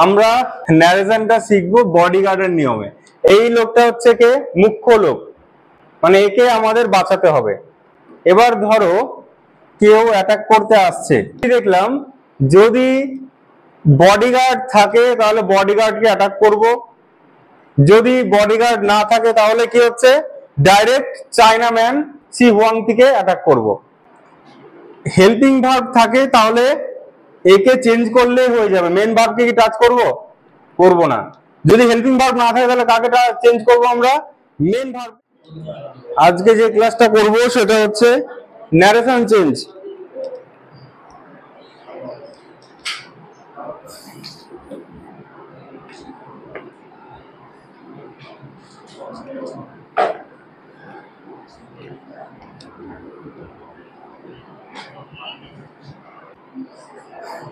আমরা ন্যারেশনটা শিখবো বডিগার্ডের নিয়মে। এই লোকটা হচ্ছে কে, মুখ্য লোক, মানে একে আমাদের বাঁচাতে হবে। এবার ধরো কেউ অ্যাটাক করতে আসছে, দেখলাম যদি বডিগার্ড থাকে তাহলে বডিগার্ডকে অ্যাটাক করব, যদি বডিগার্ড না থাকে তাহলে কি হচ্ছে, ডাইরেক্ট চায়না ম্যান সি হুয়াংতিকে অ্যাটাক করব। হেল্পিং ভার্ব থাকে তাহলে একে চেঞ্জ করলে হয়ে যাবে, মেন ভার্বকে কি টাচ করব, করব না। যদি হেল্পিং ভার্ব না থাকে তাহলে কাকে চেঞ্জ করব আমরা, মেন ভার্ব। আজকে যে ক্লাসটা করব সেটা হচ্ছে ন্যারেশন চেঞ্জ।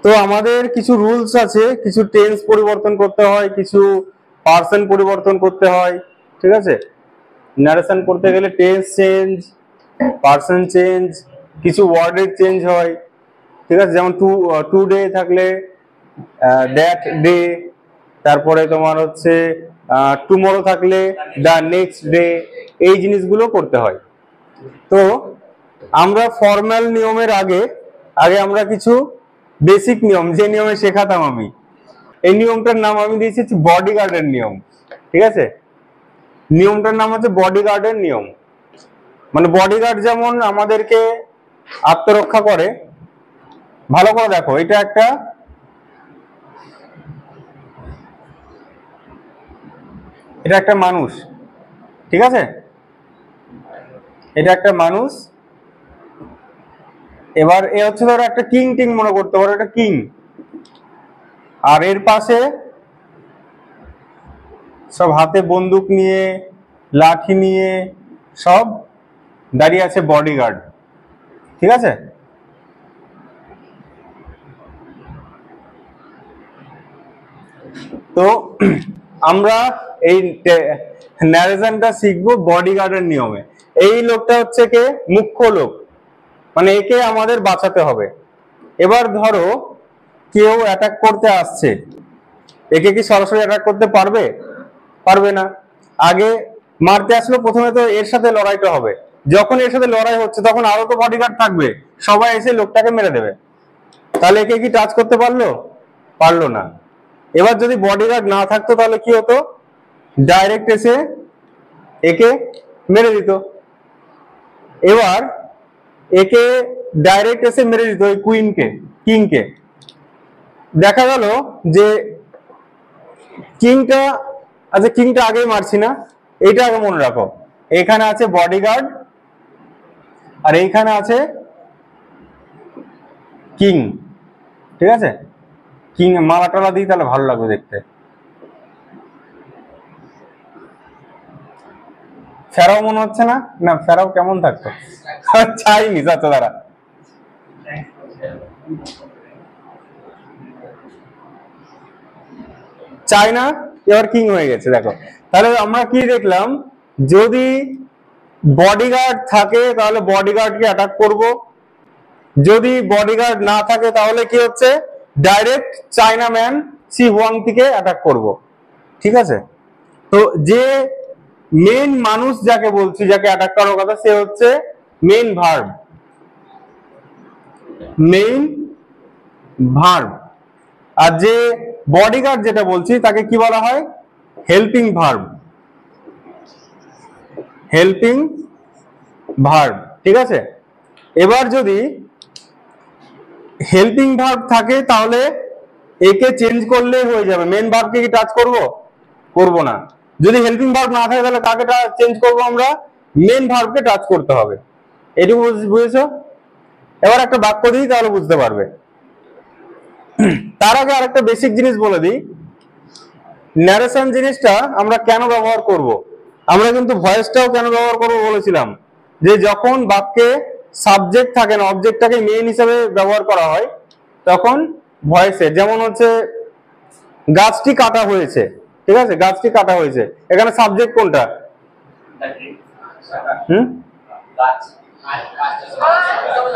তো আমাদের কিছু রুলস আছে, কিছু টেন্স পরিবর্তন করতে হয়, কিছু পার্সন পরিবর্তন করতে হয়, ঠিক আছে। ন্যারেশন করতে গেলে টেন্স চেঞ্জ, পার্সন চেঞ্জ, কিছু ওয়ার্ডের চেঞ্জ হয়, ঠিক আছে। যেমন টুডে থাকলে দ্যাট ডে, তারপরে তোমার হচ্ছে টুমরো থাকলে দ্য নেক্সট ডে, এই জিনিসগুলো করতে হয়। তো আমরা ফর্মাল নিয়মের আগে আগে আমরা কিছু বেসিক নিয়ম, যে নিয়মে শেখাতাম আমি, এই নিয়মটার নাম আমি দিয়েছি বডিগার্ডের নিয়ম, ঠিক আছে। নিয়মটার নাম হচ্ছে বডিগার্ডের নিয়ম। মানে বডিগার্ড যেমন আমাদেরকে আত্মরক্ষা করে, ভালো করে দেখো, এটা একটা মানুষ, ঠিক আছে, এটা একটা মানুষ। এবার এ হচ্ছে ধরো একটা কিং টিং মনে করতে পারো, এটা কিং, আর এর পাশে সব হাতে বন্দুক নিয়ে, লাঠি নিয়ে সব দাঁড়িয়ে আছে বডিগার্ড, ঠিক আছে। তো আমরা এই ন্যারেশনটা শিখবো বডিগার্ডের নিয়মে। এই লোকটা হচ্ছে কে, মুখ্য লোক, মানে একে আমাদের বাঁচাতে হবে। এবার ধরো কেউ অ্যাটাক করতে আসছে, একে কি সরাসরি অ্যাটাক করতে পারবে, পারবে না। আগে মারতে আসলো, প্রথমে তো এর সাথে লড়াইটা হবে, যখন এর সাথে লড়াই হচ্ছে তখন আরো তো বডিগার্ড থাকবে, সবাই এসে লোকটাকে মেরে দেবে, তাহলে একে কি টাচ করতে পারলো, পারলো না। এবার যদি বডিগার্ড না থাকতো তাহলে কি হতো, ডাইরেক্ট এসে একে মেরে দিত। এবার একে ডাইরেক্ট এসে মেরে দিত ওই কুইনকে, কিংকে। দেখা গেল যে কিংটা, আচ্ছা কিংটা আগেই মারছি না, এইটা আগে মনে রাখো, এখানে আছে বডিগার্ড আর এইখানে আছে কিং, ঠিক আছে। কিং মালা টালা দিই তাহলে ভালো লাগবে দেখতে। ফেরাও মনে হচ্ছে না, না ফেরাও কেমন থাকতো, চাইনিজ, আচ্ছা দাঁড়া, চায়না এবার কিং হয়ে গেছে, দেখো। তাহলে আমরা কি দেখলাম, যদি বডিগার্ড থাকে তাহলে বডিগার্ডকে অ্যাটাক করব, যদি বডিগার্ড না থাকে তাহলে কি হচ্ছে, ডাইরেক্ট চায়না ম্যান সি হুয়াংতিকে অ্যাটাক করব, ঠিক আছে। তো যে মেন মানুষ যাকে বলছি, যাকে অ্যাটাক করার কথা, সে হচ্ছে মেইন ভার্ব, মেইন ভার্ব। আর যে বডিগার্ড যেটা বলছি তাকে কি বলা হয়, হেল্পিং ভার্ব, হেল্পিং ভার্ব, ঠিক আছে। এবার যদি হেল্পিং ভার্ব থাকে তাহলে একে চেঞ্জ করলে হয়ে যাবে, মেন ভার্বকে কি টাচ করব, করব না। যদি হেল্পিং ভার্ব না থাকে তাহলে কাকে চেঞ্জ করব আমরা, মেন ভার্বকে টাচ করতে হবে। এটুকু বুঝেছো? এবার একটা বাক্য দিই তাহলে বুঝতে পারবে। তার আগে আরেকটা বেসিক জিনিস বলে দিই, ন্যারেশন জিনিসটা আমরা কেন ব্যবহার করব। আমরা কিন্তু ভয়েসটাও কেন ব্যবহার করবো বলেছিলাম, যে যখন বাক্যে সাবজেক্ট থাকে না, অবজেক্টটাকে মেইন হিসেবে ব্যবহার করা হয়, তখন ভয়েসে, যেমন হচ্ছে গাছটি কাটা হয়েছে, ঠিক আছে, গাছটি কাটা হয়েছে, এখানে সাবজেক্ট কোনটা,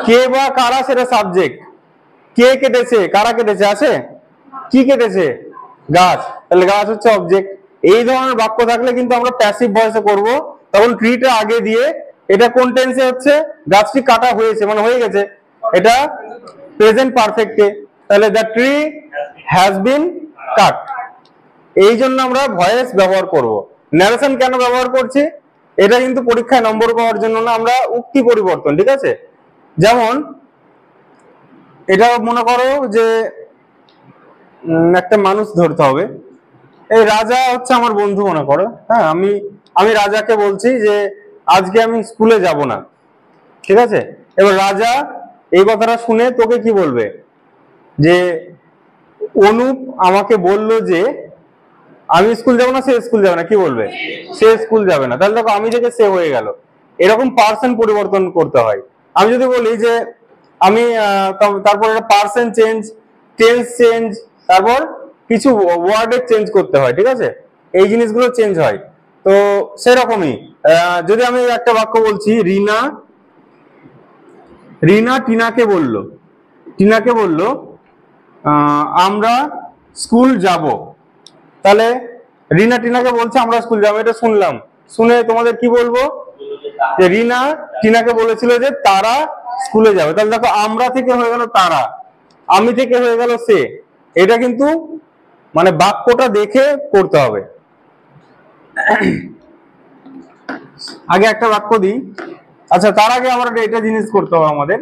কে বা কারা সেটা সাবজেক্ট, কে কেটেছে, কারা কেটেছে আছে, কি কেটেছে, গাছ, তাহলে গাছ হচ্ছে অবজেক্ট। এই ধরনের বাক্য থাকলে কিন্তু আমরা প্যাসিভ ভয়েসে করব, তখন ট্রিটা আগে দিয়ে। এটা কোন টেন্সে হচ্ছে? গাছটি কাটা হয়েছে মানে হয়ে গেছে, এটা প্রেজেন্ট পারফেক্টে। তাহলে দ্য ট্রি হ্যাজ বিন কাট। এই জন্য আমরা ভয়েস ব্যবহার করব। ন্যারেশন কেন ব্যবহার করছি? এটা কিন্তু পরীক্ষায় নম্বর পাওয়ার জন্য না, আমরা উক্তি পরিবর্তন, ঠিক আছে? যেমন এটা মনে করো যে একটা মানুষ ধরতে হবে, এই রাজা হচ্ছে আমার বন্ধু মনে করো, হ্যাঁ, আমি রাজাকে বলছি যে আজকে আমি স্কুলে যাব না, ঠিক আছে? এবার রাজা এই কথাটা শুনে তোকে কি বলবে? যে অনুপ আমাকে বলল যে আমি স্কুল যাব না, সে স্কুল যাবে না, কি বলবে? সে স্কুল যাবে না। তাহলে দেখো আমি থেকে সে হয়ে গেল। এরকম পার্সন পরিবর্তন করতে হয়। আমি যদি বলি যে আমি তারপর একটা পার্সন চেঞ্জ, টেন্স চেঞ্জ, তারপর কিছু ওয়ার্ডের চেঞ্জ করতে হয়, ঠিক আছে? এই জিনিসগুলো চেঞ্জ হয়। তো সেরকমই যদি আমি একটা বাক্য বলছি, রিনা রিনা টিনাকে বলল আমরা স্কুল যাব। তাহলে রিনা টিনাকে বলছে আমরা স্কুল যাবো, এটা শুনলাম, শুনে তোমাদের কি বলবো? যে রিনা টিনাকে বলেছিল যে তারা স্কুলে যাবে। তাহলে দেখো আমরা থেকে হয়ে গেল তারা, আমি থেকে হয়ে গেল সে। এটা কিন্তু মানে বাক্যটা দেখে করতে হবে। আগে একটা বাক্য দিই। আচ্ছা, তার আগে আমরা এটা জিনিস করতে হবে আমাদের,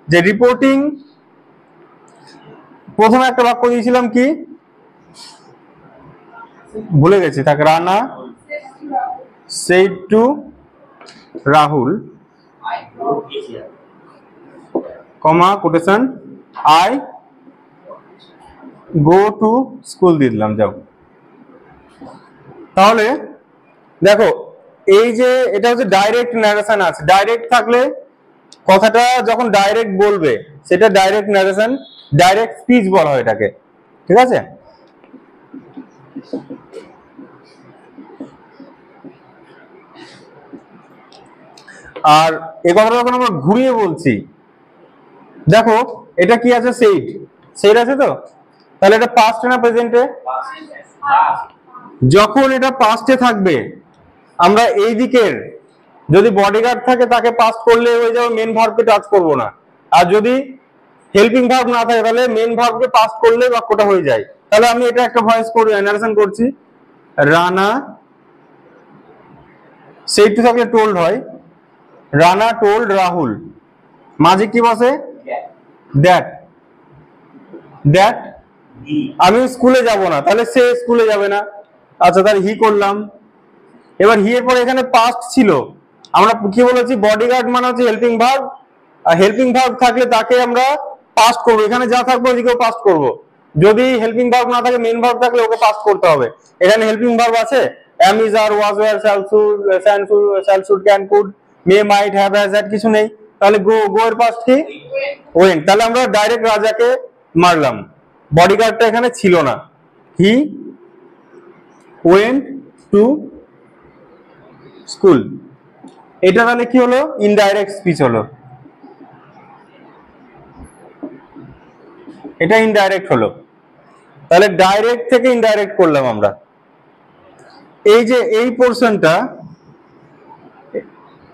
যে রিপোর্টিং। প্রথমে একটা বাক্য দিয়েছিলাম কি, ভুলে গেছি, তাকে Rana said to Rahul, comma quotation, I go to school দিয়ে দিলাম, যাও। তাহলে দেখো এই যে এটা হচ্ছে ডাইরেক্ট ন্যারেশন আছে। ডাইরেক্ট থাকলে কথাটা যখন ডাইরেক্ট বলবে সেটা ডাইরেক্ট ন্যারেশন, ডাইরেক্ট স্পিচ বলা হয় এটাকে, ঠিক আছে? আর এ কথাটা যখন আমরা ঘুরিয়ে বলছি, দেখো এটা কি আছে? সেইড আছে তো। তাহলে এটা পাস্টে না প্রেজেন্টে? যখন এটা পাস্টে থাকবে আমরা এই দিকের যদি বডিগার্ড থাকে তাকে পাস্ট করলে হয়ে যাবে, মেন ভার্বকে টাচ করব না। আর যদি হেল্পিং ভার্ব না থাকে তাহলে মেন ভার্বকে পাস্ট করলে বাক্যটা হয়ে যায়। তাহলে আমি এটা একটা ভয়েস করে ন্যারেশন করছি, রানা সেড টু থাকলে টোল্ড হয়, রানা টোল্ড রাহুল, মাঝে কি বসে? দ্যাট দ্যাট আমি স্কুলে যাব না, তাহলে সে স্কুলে যাবে না। আচ্ছা, তাহলে হি করলাম। এবার হি এর পরে এখানে পাস্ট ছিল, আমরা কি বলেছি? বডিগার্ড মানে হচ্ছে হেল্পিং ভার্ব, আর হেল্পিং ভার্ব থাকলে তাকে আমরা পাস্ট করবো। এখানে যা থাকবে ওদিকেও পাস্ট করব। যদি হেল্পিং ভার্ব না থাকে, মেন ভার্ব থাকলে ওকে পাস্ট করতে হবে। এখানে হেল্পিং ভার্ব আছে, am, is, are, was, were, shall, should, can, could, may, might, have, has, had, কিছু নেই। তাহলে গো এর পাস্ট কি? ওয়েন্ট। তাহলে আমরা ডাইরেক্ট রাজাকে মারলাম, বডিগার্ডটা এখানে ছিল না। He went to school. এটা তাহলে কি হলো? ইনডাইরেক্ট স্পিচ হলো, এটা ইনডাইরেক্ট হলো। তাহলে ডাইরেক্ট থেকে ইনডাইরেক্ট করলাম আমরা। এই যে এই পোর্শনটা,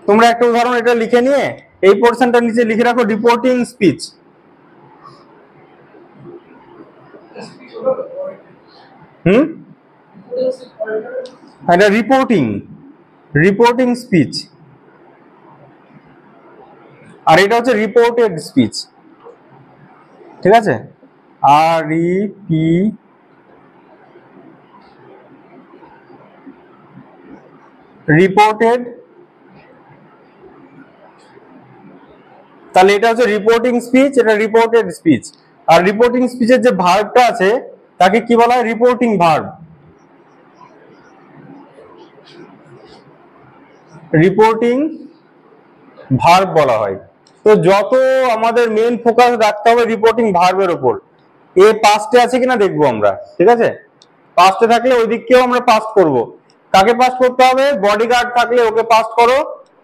তোমরা একটা উদাহরণ এটা লিখে নিয়ে এই পোর্শনটা নিচে লিখে রাখো, রিপোর্টিং স্পিচ। এটা রিপোর্টিং স্পিচ, আর এটা হচ্ছে রিপোর্টেড স্পিচ, ঠিক আছে? আর রিপোর্টেড। তাহলে এটা হচ্ছে রিপোর্টিং স্পিচ, এটা রিপোর্টেড স্পিচ। আর রিপোর্টিং স্পিচের যে ভার্বটা আছে তাকে কি বলা হয়? Reporting verb. রিপোর্টিং ভার্ব বলা হয়। তো যত আমাদের মেন ফোকাস রাখতে হবে রিপোর্টিং ভার্বের উপর। এ পাস্টে আছে কিনা দেখবো আমরা, ঠিক আছে? পাস্টে থাকলে ওই দিককেও আমরা পাস্ট করব। কাকে পাস্ট করতে হবে? বডিগার্ড থাকলে ওকে পাস্ট করো,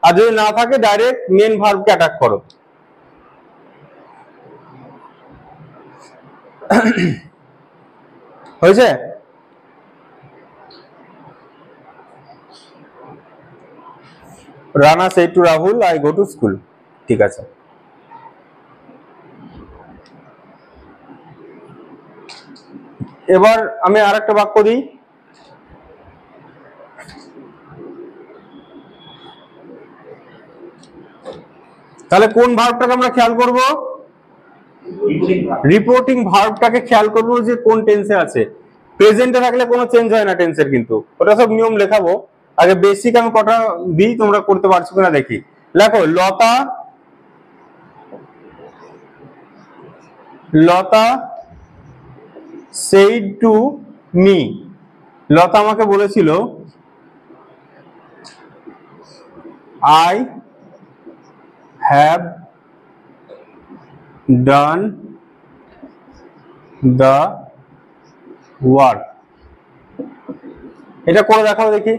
আর যদি না থাকে ডাইরেক্ট মেন ভার্বকে অ্যাটাক করো। হয়েছে? Rana said to Rahul I go to school। ঠিক আছে, এবার আমি আরেকটা বাক্য দিই। তাহলে কোন ভার্বটাকে আমরা খেয়াল করব? রিপোর্টিং ভার্বটাকে খেয়াল করব যে কোন টেন্সে আছে। প্রেজেন্টে থাকলে কোনো চেঞ্জ হয় না টেন্সের, কিন্তু ওটা সব নিয়ম লেখাবো। আগে বেসিক আমি কটা দিই, তোমরা করতে পারছো কিনা দেখি। লেখো লতা, লতা said to me, লতা আমাকে বলেছিল I have done the work। এটা করে দেখাও দেখি।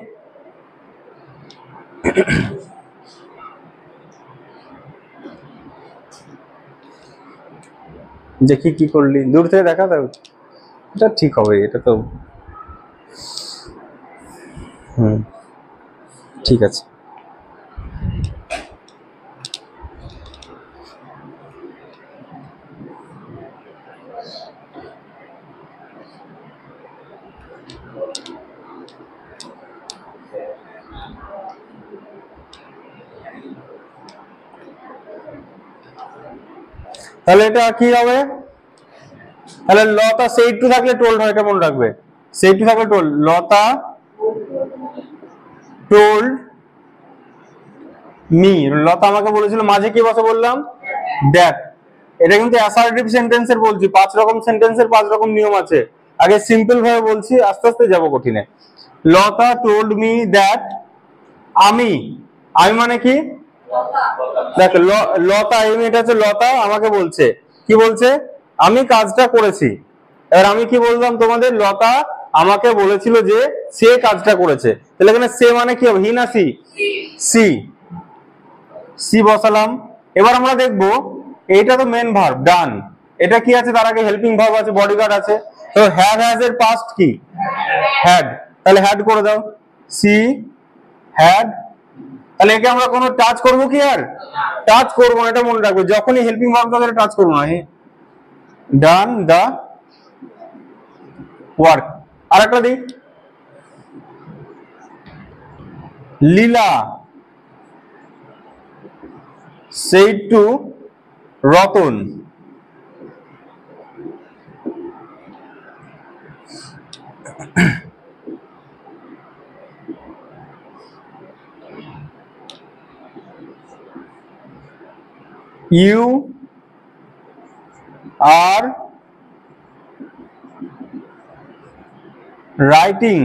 দেখি কি করলি, দূর থেকে দেখা দাও, এটা ঠিক হবে, এটা তো ঠিক আছে। তাহলে এটা কি হবে? তাহলে লতা said to থাকলে told হয়, এটা মনে রাখবে। said to থাকলে told, লতা told me, লতা আমাকে বলেছিল, মাঝে কি বসে বললাম that। এটা কিন্তু অ্যাসার্টিভ সেন্টেন্সের বলছি, 5 রকম সেন্টেন্সের 5 রকম নিয়ম আছে। আগে সিম্পল ভাবে বলছি, আস্তে আস্তে যাব কঠিনে। লতা told me that, আমি মানে কি? দেখ লতা, এই মেয়েটা হচ্ছে লতা, আমাকে বলছে, কি বলছে? আমি কাজটা করেছি। এবার আমি কি বললাম তোমাদের? লতা আমাকে বলেছিল যে সে কাজটা করেছে। তাহলে এখানে সে মানে কি হবে? হি না সি? সি, সি বসালাম। এবার আমরা দেখব, এইটা তো মেন ভার্ব ডান, এটা কি আছে? তার আগে হেল্পিং ভার্ব আছে, বডিগার্ড আছে। তো হ্যাভ হ্যাজ এর পাস্ট কি? হ্যাড, তাহলে হ্যাড করে দাও, সি হ্যাড। তাহলে একে আমরা কোনো টাচ করবো কি? আর টাচ করবো না, এটা মনে রাখবে। যখনই হেল্পিং ভার্ব থাকে টাচ করবো না। ডান দা ওয়ার্ক। আর একটা দিই, লীলা said to Ratan, you are writing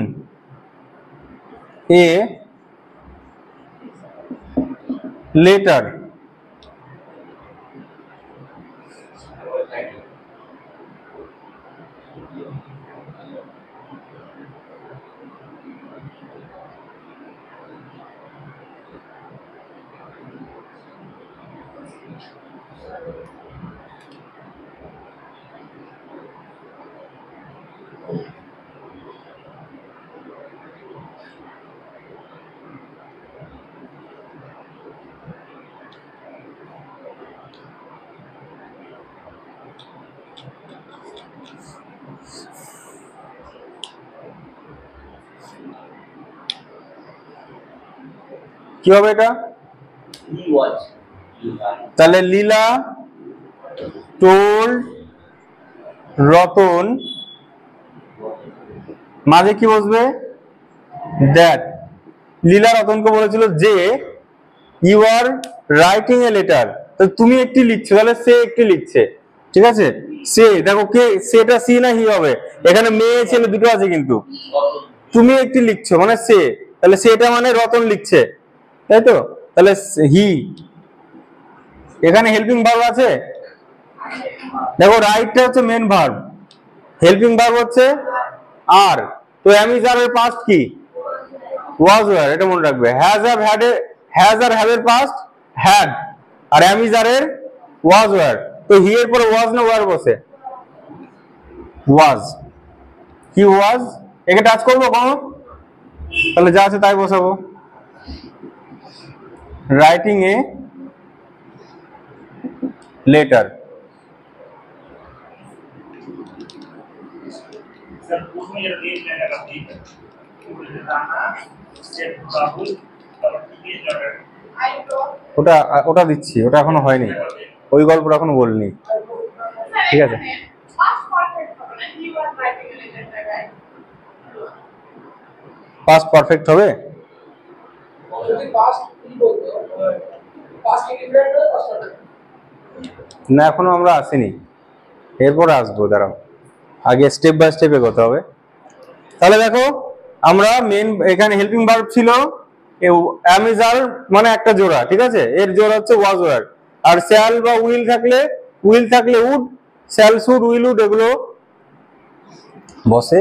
a letter। কি হবে এটা? তাহলে লীলা টোল্ড রতন, মাঝে কি বসবে? দ্যাট। লীলা রতনকে বলেছিল যে you are writing a letter, তো তুমি একটি লিখছো, তাহলে সে একটি লিখছে। ঠিক আছে, সে, দেখো কে সেটা সি না হি হবে? এখানে মেয়ে ছেলে দুটো আছে, কিন্তু তুমি একটি লিখছো মানে সে, তাহলে সেটা মানে রতন লিখছে, তাই তো? তাহলে হি, এখানে হেল্পিং ভার্ব আছে, দেখো রাইটটা হচ্ছে মেন ভার্ব, হেল্পিং ভার্ব হচ্ছে আর। তো am is are এর পাস্ট কি? was were, এটা মনে রাখবে। has have had এ, has আর have এর পাস্ট had, আর am is are এর was were। তো হি এর পরে was না were বসে? was, he was। একে টাচ করবো কখন? তাহলে যা আছে তাই বসাবো। writing a letter. ওটা ওটা দিচ্ছি, ওটা এখনো হয়নি, ওই গল্পটা এখনো বলিনি, ঠিক আছে? পাস্ট পারফেক্ট হবে? না এখনো আমরা আসিনি, এরপরে আসবো, দাঁড়াও, আগে স্টেপ বাই স্টেপ এগোতে হবে। তাহলে দেখো আমরা মেন এখানে হেল্পিং ভার্ব ছিল অ্যামিজার মানে একটা জোড়া, ঠিক আছে, এর জোড়া হচ্ছে ওয়াজ ওয়ার। আর শ্যাল বা উইল থাকলে would, shall should will would এগুলো বসে।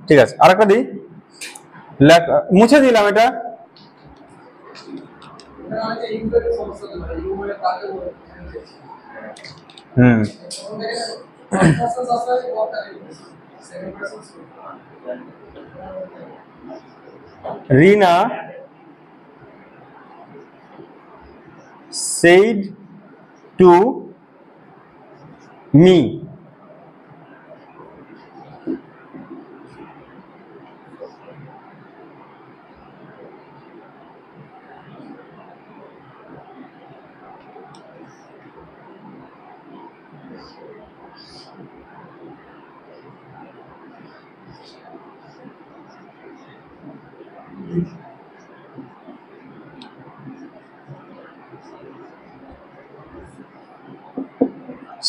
ঠিক আছে, আরেকটা দিই, মুছে দিলাম এটা। Rina said to me,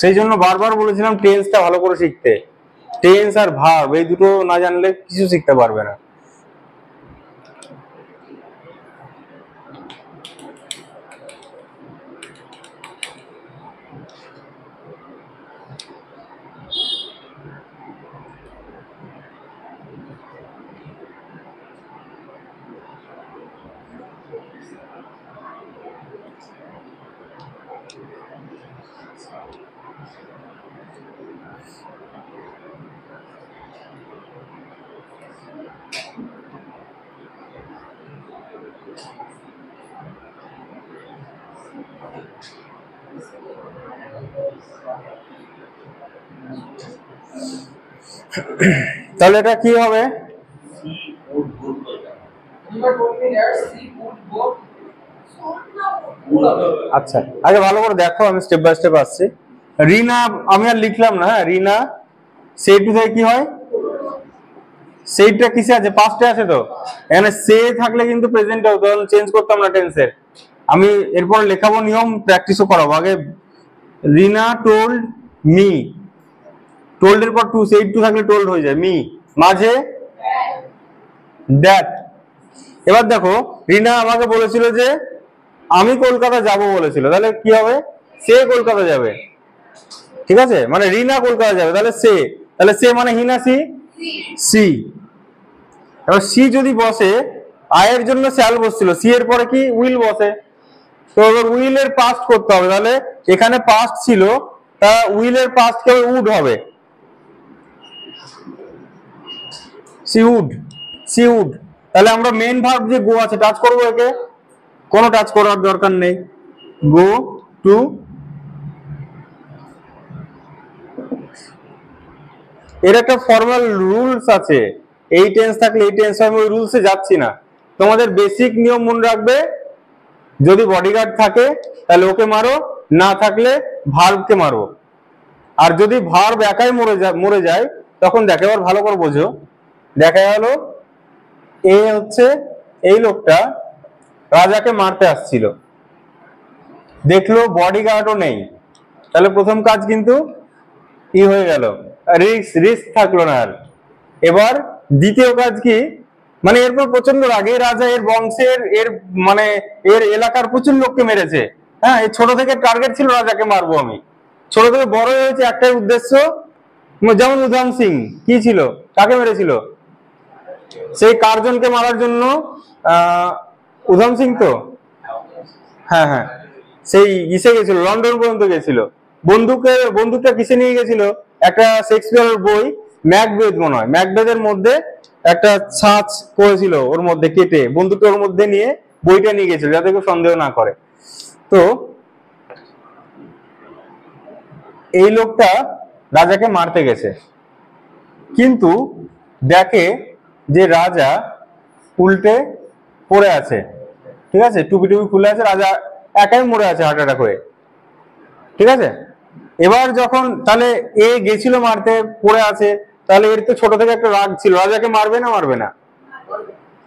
সেই জন্য বারবার বলেছিলাম টেন্সটা ভালো করে শিখতে। টেন্স আর ভার্ব এই দুটো না জানলে কিছু শিখতে পারবে না। তাহলে এটা কি হবে? আচ্ছা আগে ভালো করে দেখো, আমি স্টেপ বাই স্টেপ আসছি। রিনা আমি আর লিখলাম না, হ্যাঁ, রিনা সেই টু থেকে কি হয়, সেইটা কিসে আছে, পাস্টে আছে, তো এখানে সে থাকলে কিন্তু প্রেজেন্টে হতো, চেঞ্জ করতাম না টেন্সের। আমি এরপর লেখাবো, নিয়ম প্র্যাকটিসও করাবো। আগে রিনা টোল্ড মি, টোল্ড এর পর টু, সেই টু থাকলে টোল্ড হয়ে যায়, মি মাঝে দ্যাট। এবার দেখো রিনা আমাকে বলেছিল যে আমি কলকাতা যাব বলেছিল, তাহলে কি হবে, সে কলকাতা যাবে, ঠিক আছে, মানে রিনা কলকাতা যাবে, তাহলে সে মানে হি না সি, সি। এবার সি যদি বসে, আয়ের জন্য শ্যাল বসছিল, সি এর পরে কি উইল বসে, তো এবার উইল এর পাস্ট করতে হবে, তাহলে এখানে পাস্ট ছিল, তা উইল এর পাস্ট কি উড হবে, সি উড। তাহলে আমরা মেন ভার্ব যে গো আছে, টাচ করবো একে, কোনো টাচ করার দরকার নেই, গো টু। এর একটা ফর্মাল রুলস আছে, এই টেন্স থাকলে এই টেন্স, আমি ওই রুলসে যাচ্ছি না। তোমাদের বেসিক নিয়ম মনে রাখবে, যদি বডিগার্ড থাকে তাহলে ওকে মারো, না থাকলে ভার্বকে মারো। আর যদি ভার্ব একাই মরে যায় তখন দেখো, এবার ভালো করে বোঝো, দেখা গেল এ হচ্ছে এই লোকটা রাজাকে মারতে আসছিল, দেখলো বডিগার্ডও নেই, তাহলে প্রথম কাজ কিন্তু কি হয়ে গেল, রিস্ক থাকলো না আর। এবার দ্বিতীয় কাজ কি, মানে এরপর প্রচন্ড রাগে রাজা এর বংশের এর মানে এর এলাকার প্রচুর লোককে মেরেছে, হ্যাঁ, এই ছোট থেকে টার্গেট ছিল রাজাকে মারবো আমি, ছোট থেকে বড় হয়েছে একটাই উদ্দেশ্য, যেমন উধম সিং কি ছিল, কাকে মেরেছিল, সেই কার্জনকে মারার জন্য উধম সিং তো, হ্যাঁ হ্যাঁ, সেই ইসে গেছিল, লন্ডন পর্যন্ত গেছিল, বন্দুকটা কিসে নিয়ে গেছিল, একটা শেক্সপিয়ারের বই ম্যাকবেথ মনে হয়, ম্যাকবেথের মধ্যে একটা ছাঁচ করেছিল, ওর মধ্যে কেটে বন্দুকটা ওর মধ্যে নিয়ে বইটা নিয়ে গেছিল যাতে কেউ সন্দেহ না করে। তো এই লোকটা রাজাকে মারতে গেছে, কিন্তু দেখে যে রাজা উল্টে পড়ে আছে, ঠিক আছে, টুপি টুপি খুলে আছে, রাজা একাই মরে আছে হার্ট অ্যাটাক হয়ে, ঠিক আছে। এবার যখন তাহলে এ গেছিল মারতে, পড়ে আছে, তাহলে এর তো ছোট থেকে একটা রাগ ছিল, রাজাকে মারবে না মারবে না?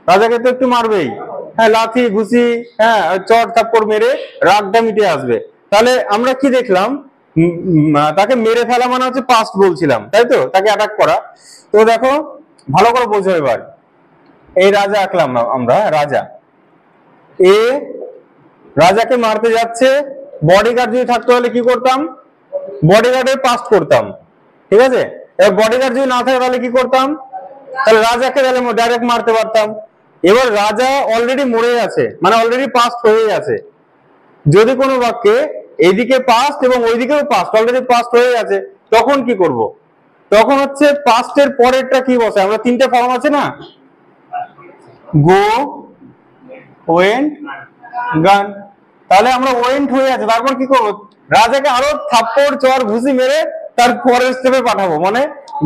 রাজাকে তো একটু মারবেই, হ্যাঁ, লাথি ঘুষি, হ্যাঁ, চট থাপ্পড় মেরে রাগটা মিটে আসবে। তাহলে আমরা কি দেখলাম, তাকে মেরে ফেলা মানে হচ্ছে পাস্ট বলছিলাম, তাই তো, তাকে অ্যাটাক করা। তো দেখো ভালো করে বোঝো এবার, এই রাজা আঁকলাম আমরা, রাজা এ রাজাকে মারতে যাচ্ছে, বডিগার্ড যদি থাকতো তাহলে কি করতাম, বডিগার্ডের পাস্ট করতাম, ঠিক আছে। এবার বডিগার্ড যদি না থাকে তাহলে কি করতাম, তাহলে রাজাকে তাহলে ডাইরেক্ট মারতে পারতাম। এবার রাজা অলরেডি মরে আছে, মানে অলরেডি পাস্ট হয়ে আছে। যদি কোনো বাক্যে এইদিকে পাস্ট এবং ওইদিকেও পাস্ট, অলরেডি পাস্ট হয়ে আছে, তখন কি করব, তখন হচ্ছে পাস্টের পরেরটা কি বসে, আমরা তিনটে ফর্ম আছে না, গো, ওয়েন্ট, গান। তাহলে আমরা ওয়েন্ট হয়ে আছে, তারপর কি করবো, রাজাকে আরো থাপ্পড় চর ঘুষি মেরে তার পরের স্টেপে পাঠাবো, মানে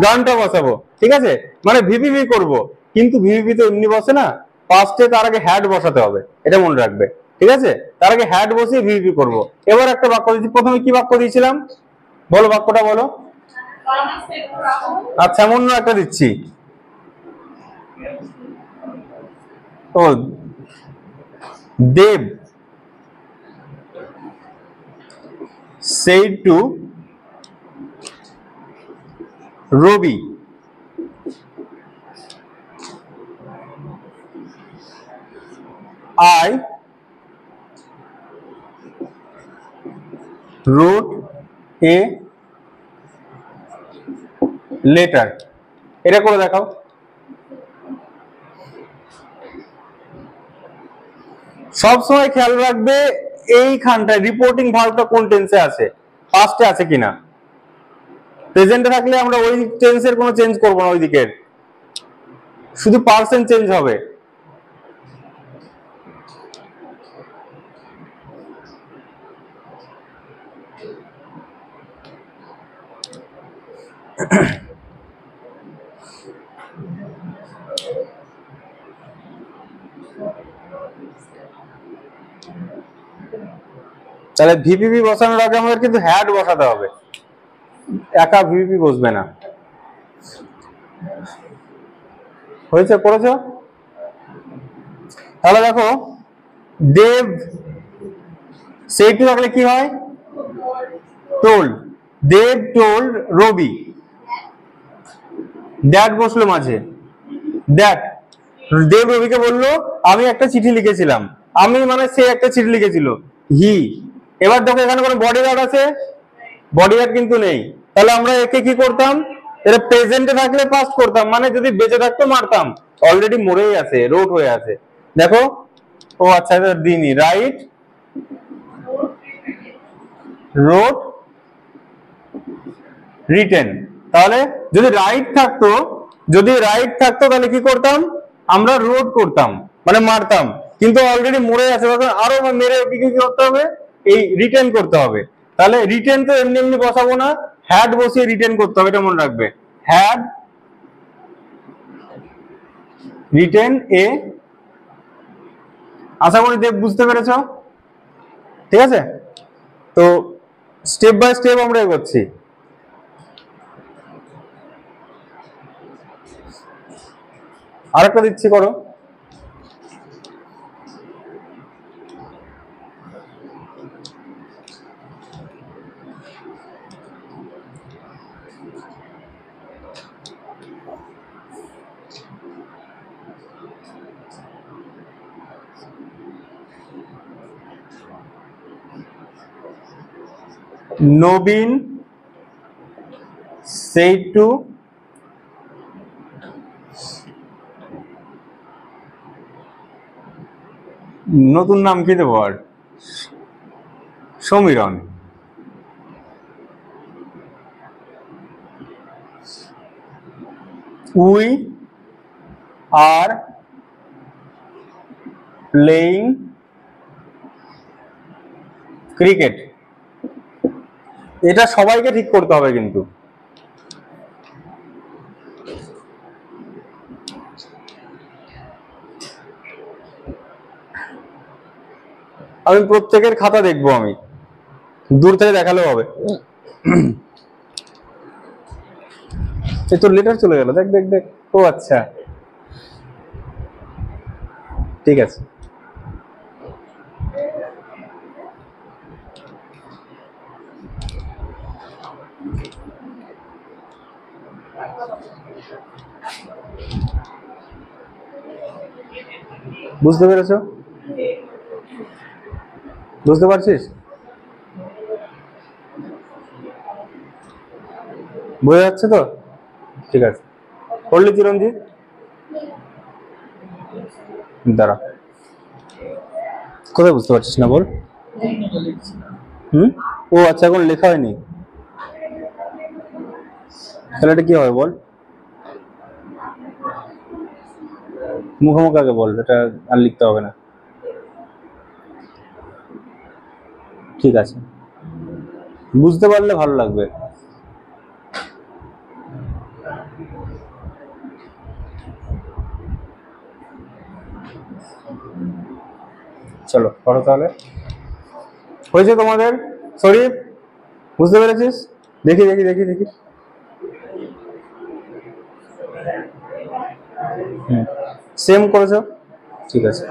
গানটা বসাবো, ঠিক আছে, মানে ভিভিভি করব। কিন্তু ভিভিভি তো এমনি বসে না, ফার্স্টে তার আগে হ্যাড বসাতে হবে, এটা মনে রাখবে, ঠিক আছে। তার আগে হ্যাড বসিয়ে ভিভিভি করব। এবার একটা বাক্য দিচ্ছি, প্রথমে কি বাক্য দিয়েছিলাম, বলো বাক্যটা বলো। আচ্ছা, এমন একটা দিচ্ছি, ও দেব said to Robi, I wrote a letter. এটা করে দেখাও। সব সময় খেয়াল রাখবে এইখানটায় রিপোর্টিং ভার্বটা কোন টেন্সে আছে, পাস্টে আছে কিনা। প্রেজেন্টে থাকলে আমরা ওই টেন্সের কোনো চেঞ্জ করব না, ওই দিকের শুধু পার্সেন্ট চেঞ্জ হবে। তাহলে ভিপিপি বসানোর আগে আমাদের কিন্তু হ্যাড বসাতে হবে, একা ভিপিপি বসবে না। হয়েছে, করেছো? তাহলে দেখো, দেব সেইটু থাকলে কি হয়, told, Dev told Rabi, that বসলো মাঝে, দ্যাট দেব রবিকে বললো আমি একটা চিঠি লিখেছিলাম, আমি মানে সে একটা চিঠি লিখেছিল, হি। এবার দেখো এখানে কোনো বডিগার্ড আছে, বডিগার্ড কিন্তু নেই, তাহলে আমরা একে কি করতাম, এটা প্রেজেন্টে থাকলে পাস্ট করতাম, মানে যদি বেঁচে থাকতো মারতাম, অলরেডি মরেই আছে, রোড হয়ে আছে। দেখো, ও আচ্ছা, দিনই রাইট, রোড, রিটেন। তাহলে যদি রাইট থাকতো, যদি রাইট থাকতো তাহলে কি করতাম, আমরা রোড করতাম, মানে মারতাম, কিন্তু অলরেডি মরে আছে, তখন আরো মেরে কি কি করতে হবে, এই রিটেন করতে হবে। তাহলে রিটেন তো এমনি এমনি বসাবো না, হ্যাড বসিয়ে রিটেন করতে হবে, এটা মনে রাখবে, হ্যাড রিটেন এ। আশা করি দেব বুঝতে পেরেছ, ঠিক আছে। তো স্টেপ বাই স্টেপ আমরা এগোচ্ছি। আরেকটা দিচ্ছি, করো। নবীন said to নতুন নাম কি দেবো আর, সমীরণ, উই আর প্লেইং ক্রিকেট। এটা সবাইকে ঠিক করতে হবে কিন্তু। আমি প্রত্যেকের খাতা দেখবো, আমি দূর থেকে দেখালেও হবে। এই তোর লেটার চলে গেল, দেখ দেখ দেখ। ও আচ্ছা, ঠিক আছে। বুঝতে পেরেছো? বুঝতে পারছিস? বোঝা যাচ্ছে তো? ঠিক আছে, পড়লি চিরঞ্জিত? দাঁড়া, কোথায় বুঝতে পারছিস না বল? ও আচ্ছা, এখন লেখা হয়নি, তাহলে এটা কি হবে বল? মুখোমুখি আগে বল, এটা আর লিখতে হবে না। ঠিক আছে, বুঝতে পারলে ভালো লাগবে। চলো পড়ো তাহলে। হয়েছে তোমাদের? শরীফ, বুঝতে পেরেছিস? দেখি দেখি দেখি দেখি। সেম করেছো, ঠিক আছে।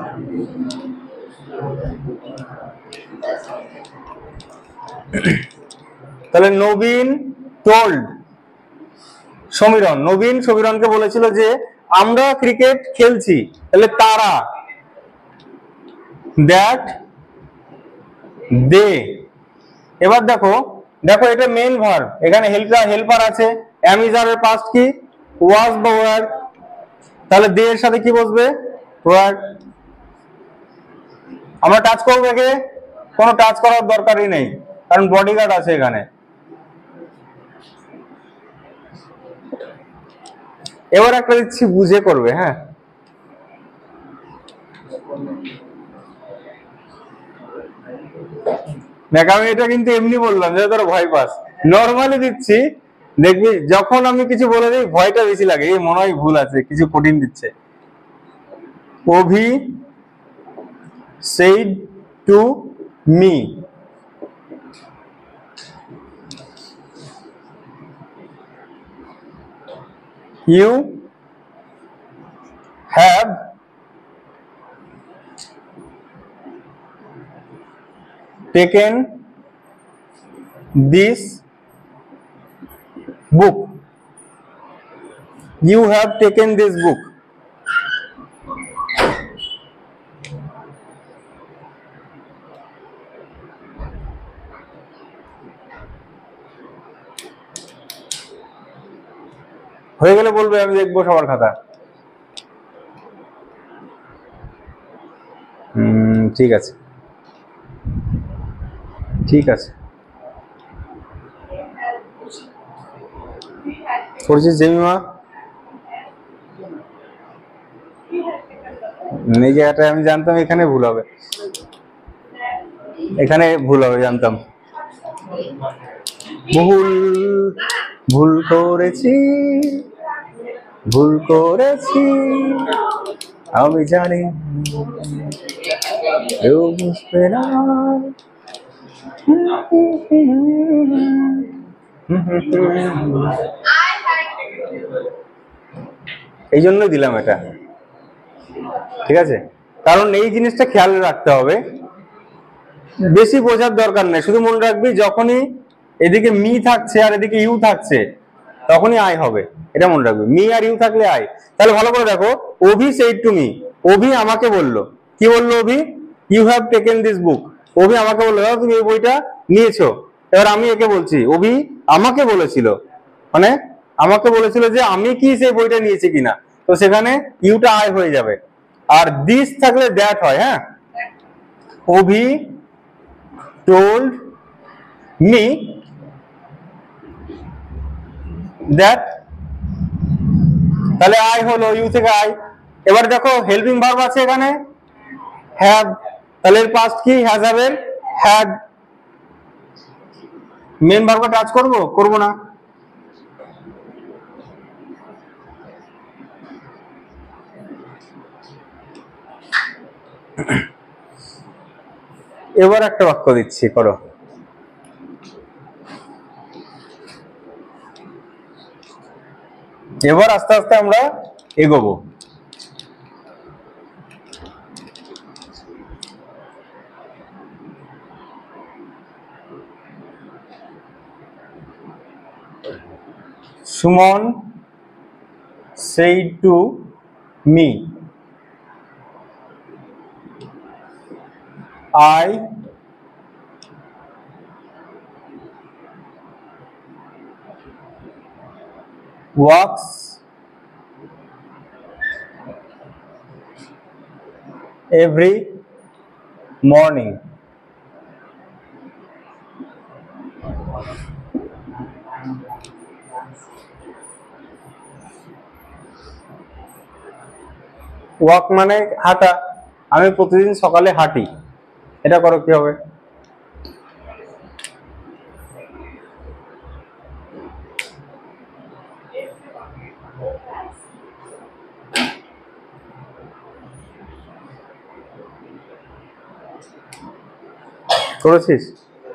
তাহলে নবীন টোল্ড সমীরণ, নবীন সমীরণকে বলেছিল যে আমরা ক্রিকেট খেলছি, তাহলে তারা, দ্যাট দে। এবার দেখো দেখো, এটা মেইন ভার্ব, এখানে হেল্পার আছে, অ্যাম ইজ আর এর পাস্ট কি ওয়াজ বা ওয়ার, তাহলে দে এর সাথে কি বসবে? ওয়ার। আমরা টাচ করবো একে? কোনো টাচ করার দরকারই নেই, কারণ বডিগার্ড আছে এখানে। এবার একটা দিচ্ছি, বুঝে করবে, হ্যাঁ। দেখ, আমি এটা কিন্তু এমনি বললাম যে তোর ভয় পাস, নর্মালি দিচ্ছি। দেখবি যখন আমি কিছু বলে দিই ভয়টা বেশি লাগে, এই মনে হয় ভুল আছে, কিছু কঠিন দিচ্ছে। অভি said to me, you have taken this book, you have taken this book। হয়ে গেলে বলবে, আমি দেখবো সবার খাতা। ঠিক আছে, ঠিক আছে। করছিস জেমিমা? এই জায়গাটা আমি জানতাম এখানে ভুল হবে, এখানে ভুল হবে জানতাম। ভুল ভুল করেছি, ভুল করেছি আমি জানি, কেউ বুঝবে না। এই জন্যই দিলাম এটা, ঠিক আছে? কারণ এই জিনিসটা খেয়াল রাখতে হবে, বেশি বোঝার দরকার নেই, শুধু মনে রাখবি যখনই এদিকে মি থাকছে আর এদিকে ইউ থাকছে তখনই আই হবে, এটা মনে রাখবি। মি আর ইউ থাকলে আই। তাহলে ভালো করে দেখো, Abhi said to me, Abhi আমাকে বললো। কি বললো Abhi? You have taken this book. Abhi আমাকে বললো, তুমি এই বইটা নিয়েছো। এবার আমি একে বলছি, অভি আমাকে বলেছিল, মানে আমাকে বলেছিল যে আমি কি সেই বইটা নিয়েছি কিনা, তো সেখানে ইউটা আই হয়ে যাবে, আর দিস থাকলে দ্যাট হয়। হ্যাঁ, অভি told me that, তাহলে আই হলো, ইউ থেকে আই। এবার দেখো হেল্পিং ভার্ব আছে এখানে, হ্যাভ, তাহলে এর পাস্ট কি? হ্যাজ হ্যাভ এর হ্যাড। মেন ভার্বটা টাচ করব? করব না। এবার একটা বাক্য দিচ্ছি, করো। এবার আস্তে আস্তে আমরা এগোবো। Suman said to me, I walks every morning. Walk মানে হাঁটা, আমি প্রতিদিন সকালে হাঁটি। এটা করো, কি হবে? করেছিস?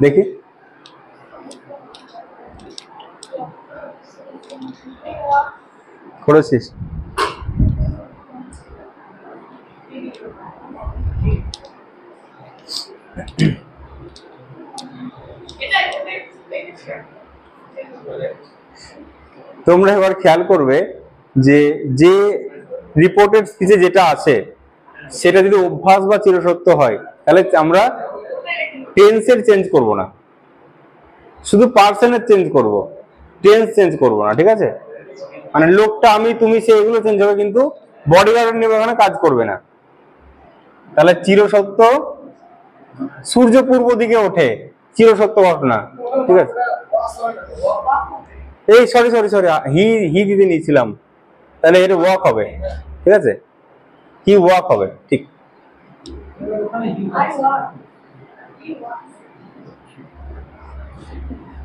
দেখি। করেছিস? তোমরা এবার খেয়াল করবে যে যে রিপোর্টেড স্পিচে যেটা আছে সেটা যদি অভ্যাস বা চিরসত্য হয়, তাহলে আমরা টেন্সের চেঞ্জ করব না, শুধু পার্সনের চেঞ্জ করব, টেন্স চেঞ্জ করব না। ঠিক আছে? মানে লোকটা, আমি, তুমি, সে, এগুলো চেঞ্জ হবে, কিন্তু বডি ভার্ব নিয়ে এখানে কাজ করবে না। তাহলে চিরসত্য, সূর্য পূর্ব দিকে ওঠে, চিরসত্য ঘটনা। ঠিক আছে? এই সরি সরি সরি, হি দিতে নিয়েছিলাম, তাহলে এটা ওয়াক হবে। ঠিক আছে? হি ওয়াক হবে, ঠিক।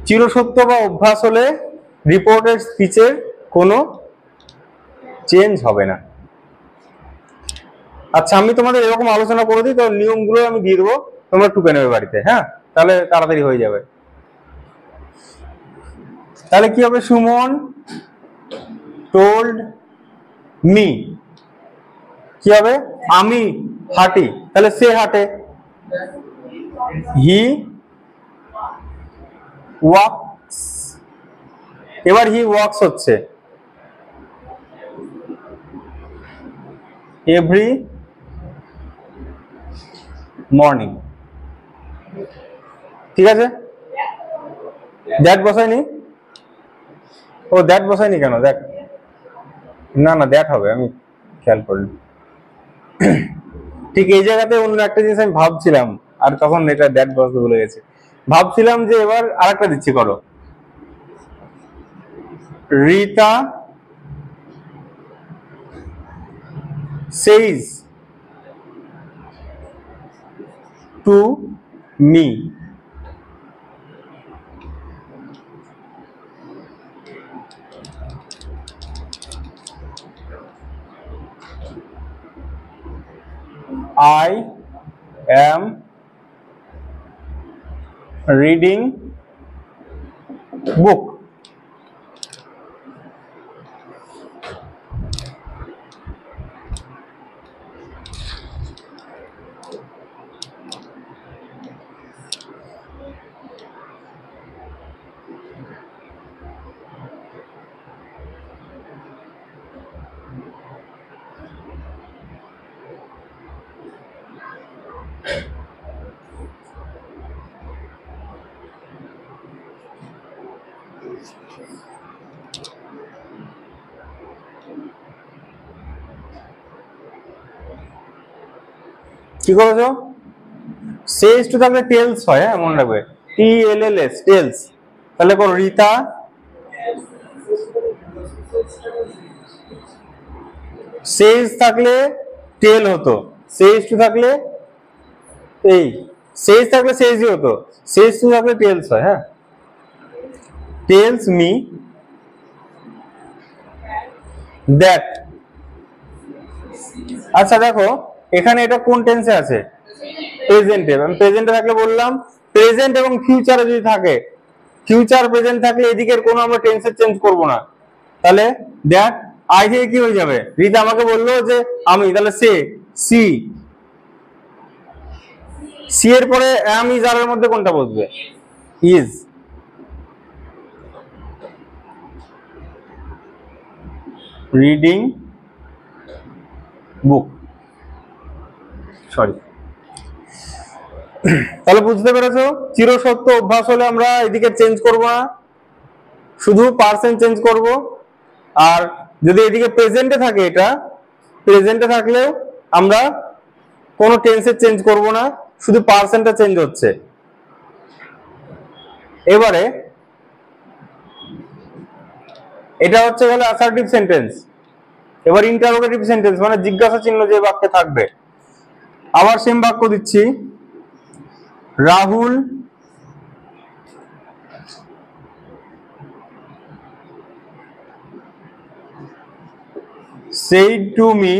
চিরসত্য বা অভ্যাস হলে রিপোর্টেড স্পিচের কোনো চেঞ্জ হবে না। আচ্ছা, আমি তোমাদের এরকম আলোচনা করে দিই, তো নিয়মগুলো আমি দিয়ে দেবো, তোমরা টুকে নেবে বাড়িতে। হ্যাঁ, তাহলে তাড়াতাড়ি হয়ে যাবে। তাহলে কি হবে? সুমন টোল্ড মি, কি হবে? আমি হাঁটি, তাহলে সে হাঁটে। হি ওয়াকস, এবার হি ওয়াকস হচ্ছে এভরি মর্নিং। ঠিক আছে? দ্যাট বসাইনি? ও দ্যাট বসাইনি কেন? দেখ, না না, দ্যাট হবে, আমি খেয়াল করিনি। ঠিক এই জায়গাতে অন্য একটা জিনিস আমি ভাবছিলাম, আর তখন এটা দ্যাট বসতে ভুলে গেছি। ভাবছিলাম যে এবার আরেকটা দিচ্ছি, করো। Rita says to me, I am reading book. কি করেছো? সেজ টু থাকলে টেলস হয়, হ্যাঁ মনে রাখবে, TLLS, টেলস। তাহলে করো, রিতা সেজ থাকলে টেল হতো, সেজ টু থাকলে এই সেজ থাকলে সেজই হতো, সেজ টু থাকলে টেলস হয়। হ্যাঁ, টেলস মি দ্যাট। আচ্ছা দেখো এখানে এটা কোন টেন্সে আছে, প্রেজেন্টে। আমি প্রেজেন্টে থাকলে বললাম প্রেজেন্ট এবং ফিউচারে যদি থাকে, ফিউচার প্রেজেন্ট থাকলে এদিকের কোনো আমরা টেন্সের চেঞ্জ করব না, তাহলে দ্যাট আই থেকে কি হয়ে যাবে, রীতা আমাকে বললো যে আমি, তাহলে সে, সি, সি এর পরে অ্যাম ইজ আর এর মধ্যে কোনটা বসবে, ইজ। Reading book, sorry. তাহলে বুঝতে পেরেছো, চিরসত্য অভ্যাস হলে আমরা এদিকে চেঞ্জ করব না, শুধু পার্সেন্ট চেঞ্জ করব। আর যদি এদিকে প্রেজেন্টে থাকে, এটা প্রেজেন্টে থাকলেও আমরা কোনো টেন্সের চেঞ্জ করব না, শুধু পার্সেন্টটা চেঞ্জ হচ্ছে। এবারে এটা হচ্ছে গেল অ্যাসার্টিভ সেন্টেন্স। এবার ইন্টারোগেটিভ সেন্টেন্স মানে জিজ্ঞাসা চিহ্ন যে বাক্যে থাকবে। আবার সেম বাক্য দিচ্ছি, Rahul said to me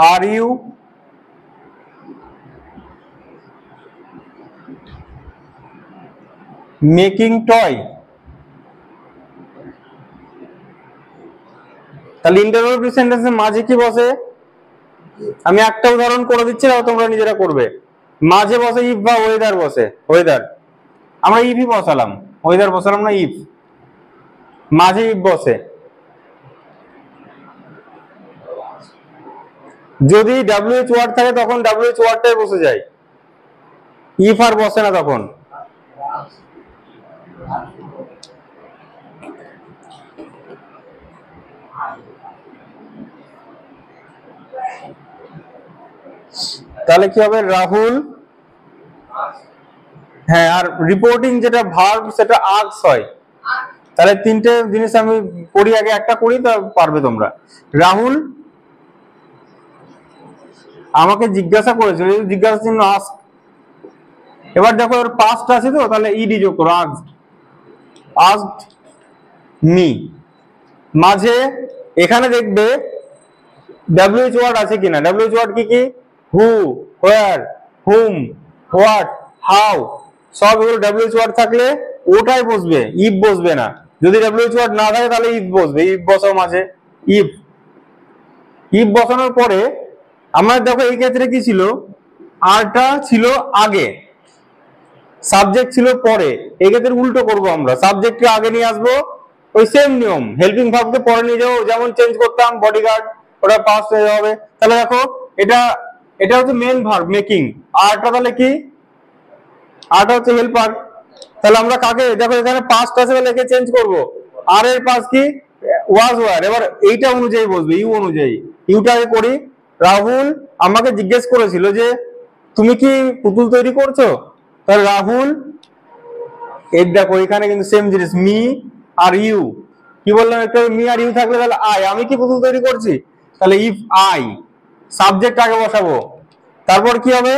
are you making toy। তাহলে ইন্টারোগেটিভ সেন্টেন্সের মাঝে কি বসে, আমি একটা উদাহরণ করে দিচ্ছি আর তোমরা নিজেরা করবে। মাঝে বসে ইফ বা ওয়েদার বসে, ওয়েদার আমরা ইফই বসালাম, ওয়েদার বসালাম না, ইফ, মাঝে ইফ বসে। যদি ডাব্লিউএইচ ওয়ার্ড থাকে তখন ডাব্লিউএইচ ওয়ার্ডটাই বসে যায়, ইফ আর বসে না তখন। তাহলে কি হবে, রাহুল, হ্যাঁ, আর রিপোর্টিং যেটা ভার্ব সেটা আস্ক হয়। তাহলে তিনটে জিনিস আমি করি, আগে একটা করি তা পারবে তোমরা। রাহুল আমাকে জিজ্ঞাসা করেছিল, জিজ্ঞাসা চিহ্ন আস্ক। এবার দেখো ওর পাস্ট আছে তো, তাহলে ইডি যোগ করো, আস্কড, আস্কড মি। মাঝে এখানে দেখবে ডাব্লিউএইচ ওয়ার্ড আছে কিনা, ডাব্লিউএইচ ওয়ার্ড কি কি, হু, হোয়ার, হুম, হোয়াট, হাউ, সব এগুলো ডাব্লিউএইচ ওয়ার্ড থাকলে ওটাই বসবে, ইফ বসবে না। যদি ডাব্লিউএইচ ওয়ার্ড না থাকে তাহলে ইফ বসবে, ইফ বসাও মাঝে, ইফ। ইফ বসানোর পরে আমার দেখো এই ক্ষেত্রে কি ছিল, আরটা ছিল আগে, সাবজেক্ট ছিল পরে। এই ক্ষেত্রে উল্টো করবো, আমরা সাবজেক্টকে আগে নিয়ে আসবো, ওই সেম নিয়ম, হেল্পিং ভার্বকে পরে নিয়ে যাবো, যেমন চেঞ্জ করতাম বডিগার্ড, ওটা পাস্ট হয়ে যাবে। তাহলে দেখো এটা, এটা হচ্ছে মেন ভার্ব মেকিং, আরটা তাহলে কি, আরটা হচ্ছে হেল্পার। তাহলে আমরা কাকে, দেখো এখানে পাস্ট আছে বলে একে চেঞ্জ করবো, আর এর পাস কি, ওয়াজ ওয়ার। এবার এইটা অনুযায়ী বসবে, ইউ অনুযায়ী, ইউটা আগে করি। রাহুল আমাকে জিজ্ঞেস করেছিল যে তুমি কি পুতুল তৈরি করছো, তাহলে রাহুল, এই দেখো এখানে কিন্তু সেম জিনিস, মি আর ইউ, কি বললাম একটা, মি আর ইউ থাকলে তাহলে আই, আমি কি পুতুল তৈরি করছি, তাহলে ইফ আই, সাবজেক্ট আগে বসাবো, তারপর কি হবে,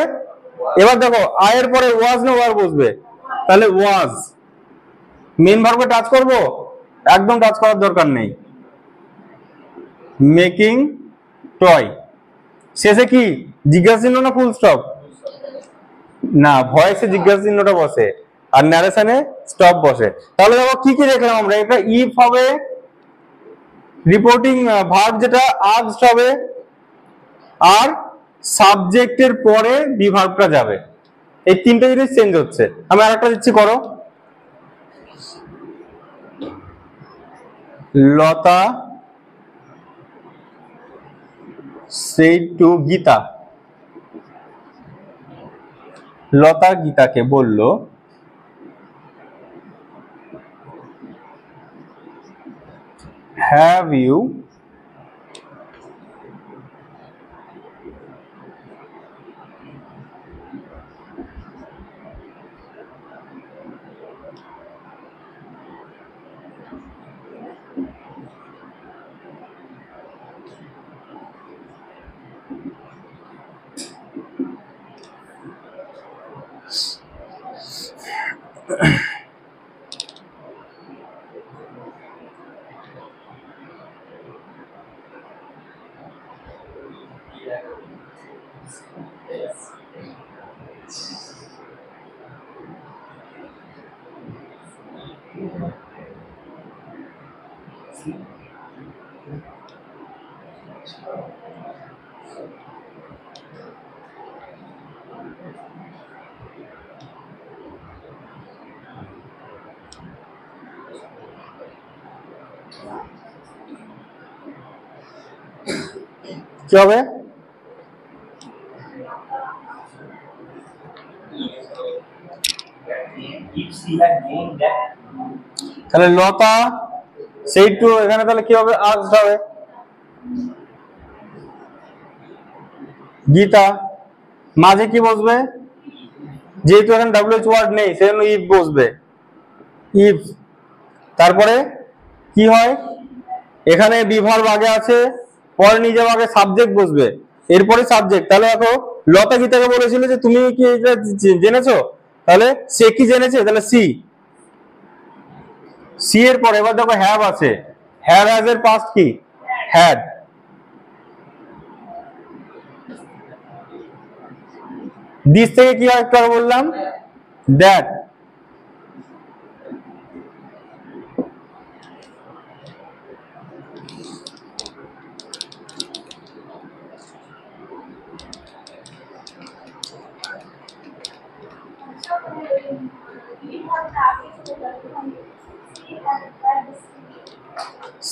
এবার দেখো আয়ের পরে ওয়াজ না ওয়ার বসবে, তাহলে ওয়াজ। মেন ভার্বে টাচ করব, একদম টাচ করার দরকার নেই, মেকিং টয়। শেষে কি জিজ্ঞাসা চিহ্ন না ফুল স্টপ, না ভয়েসে জিজ্ঞাসা চিহ্নটা বসে আর ন্যারেশনে স্টপ বসে। তাহলে দেখো কি কি দেখলাম আমরা, এটা ইফ হবে, রিপোর্টিং ভার্ব যেটা আস্কড হবে, আর সাবজেক্টের পরে বি ভার্বটা যাবে। এই তিনটে জিনিস চেঞ্জ হচ্ছে। আমি আরেকটা দিচ্ছি, করো। লতা said to গীতা, লতা গীতাকে বলল হ্যাভ ইউ কি হবে? তাহলে লতা সেই টু এখানে তাহলে কি হবে? আস্ট হবে। গীতা মাঝে কি বসবে? যেহেতু এখানে ডাব্লিউএইচ ওয়ার্ড নেই সেজন্য ইফ বসবে, ইফ। তারপরে কি হয়? এখানে বিভার আগে আছে, পরে নিজে আগে সাবজেক্ট বসবে, এরপরে সাবজেক্ট। তাহলে দেখো লতা গীতাকে বলেছিল যে তুমি কি এটা জেনেছো? তাহলে সে কি জেনেছে? তাহলে সি, সি এর পরে এবার দেখো হ্যাভ আছে, হ্যাভ হ্যাজ এর পাস্ট কি? হ্যাড। দিস থেকে কি হয় একটু আগে বললাম? দ্যাট।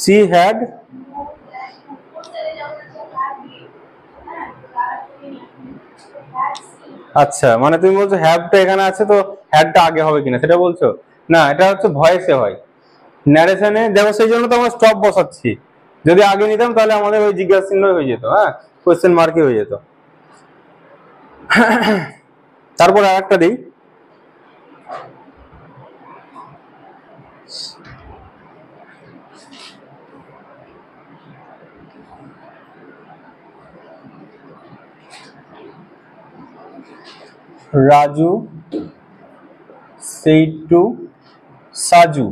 She had আচ্ছা, মানে তুমি বলছো হ্যাভটা এখানে আছে তো হ্যাডটা আগে হবে কিনা সেটা বলছো? না, এটা হচ্ছে ভয়েসে হয়, ন্যারেশনে দেখো সেই জন্য তো আমরা স্টপ বসাচ্ছি। যদি আগে নিতাম তাহলে আমাদের ওই জিজ্ঞাসা চিহ্ন হয়ে যেত, হ্যাঁ, কোয়েশ্চেন মার্কই হয়ে যেত। তারপর আর একটা দিই, Raju said to Saju,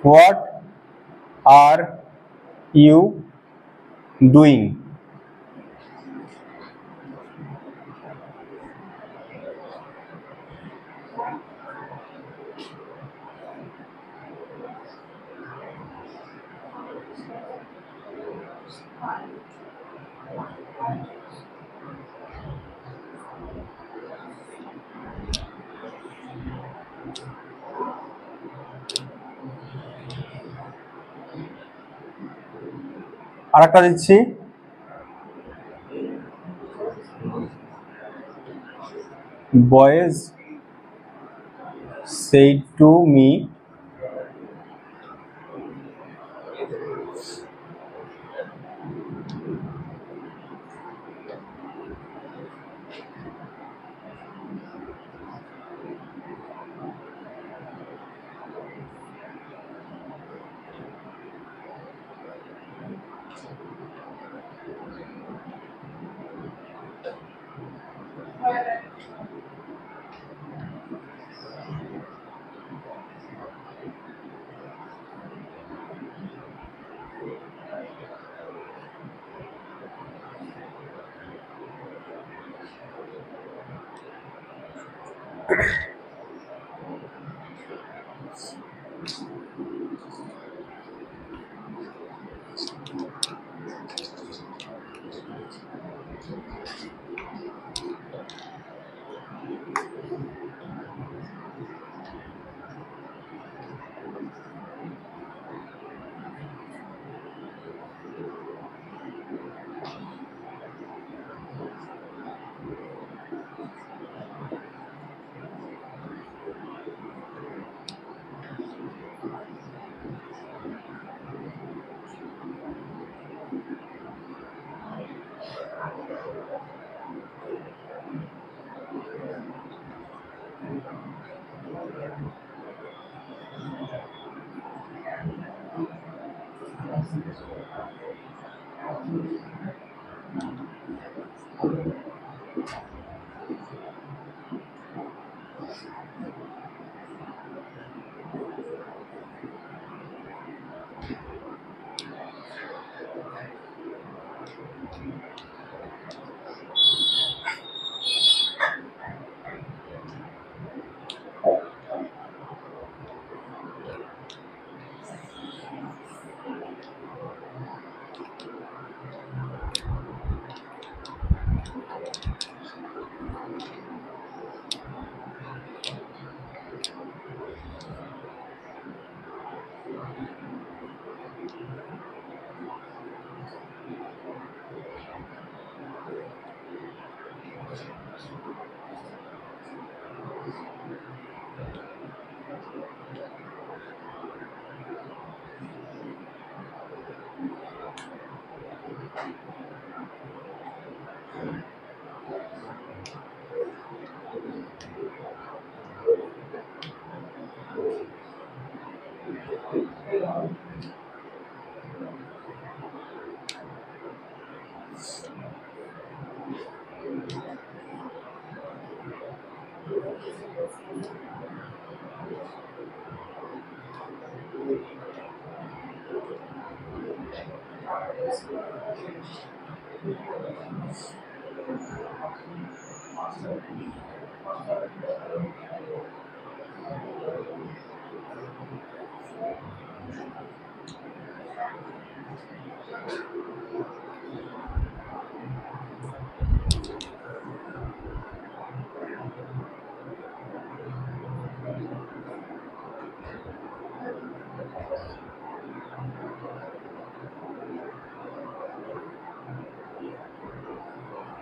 what are you doing? আর একটা দিচ্ছি, boys said to me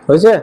হয়েছে?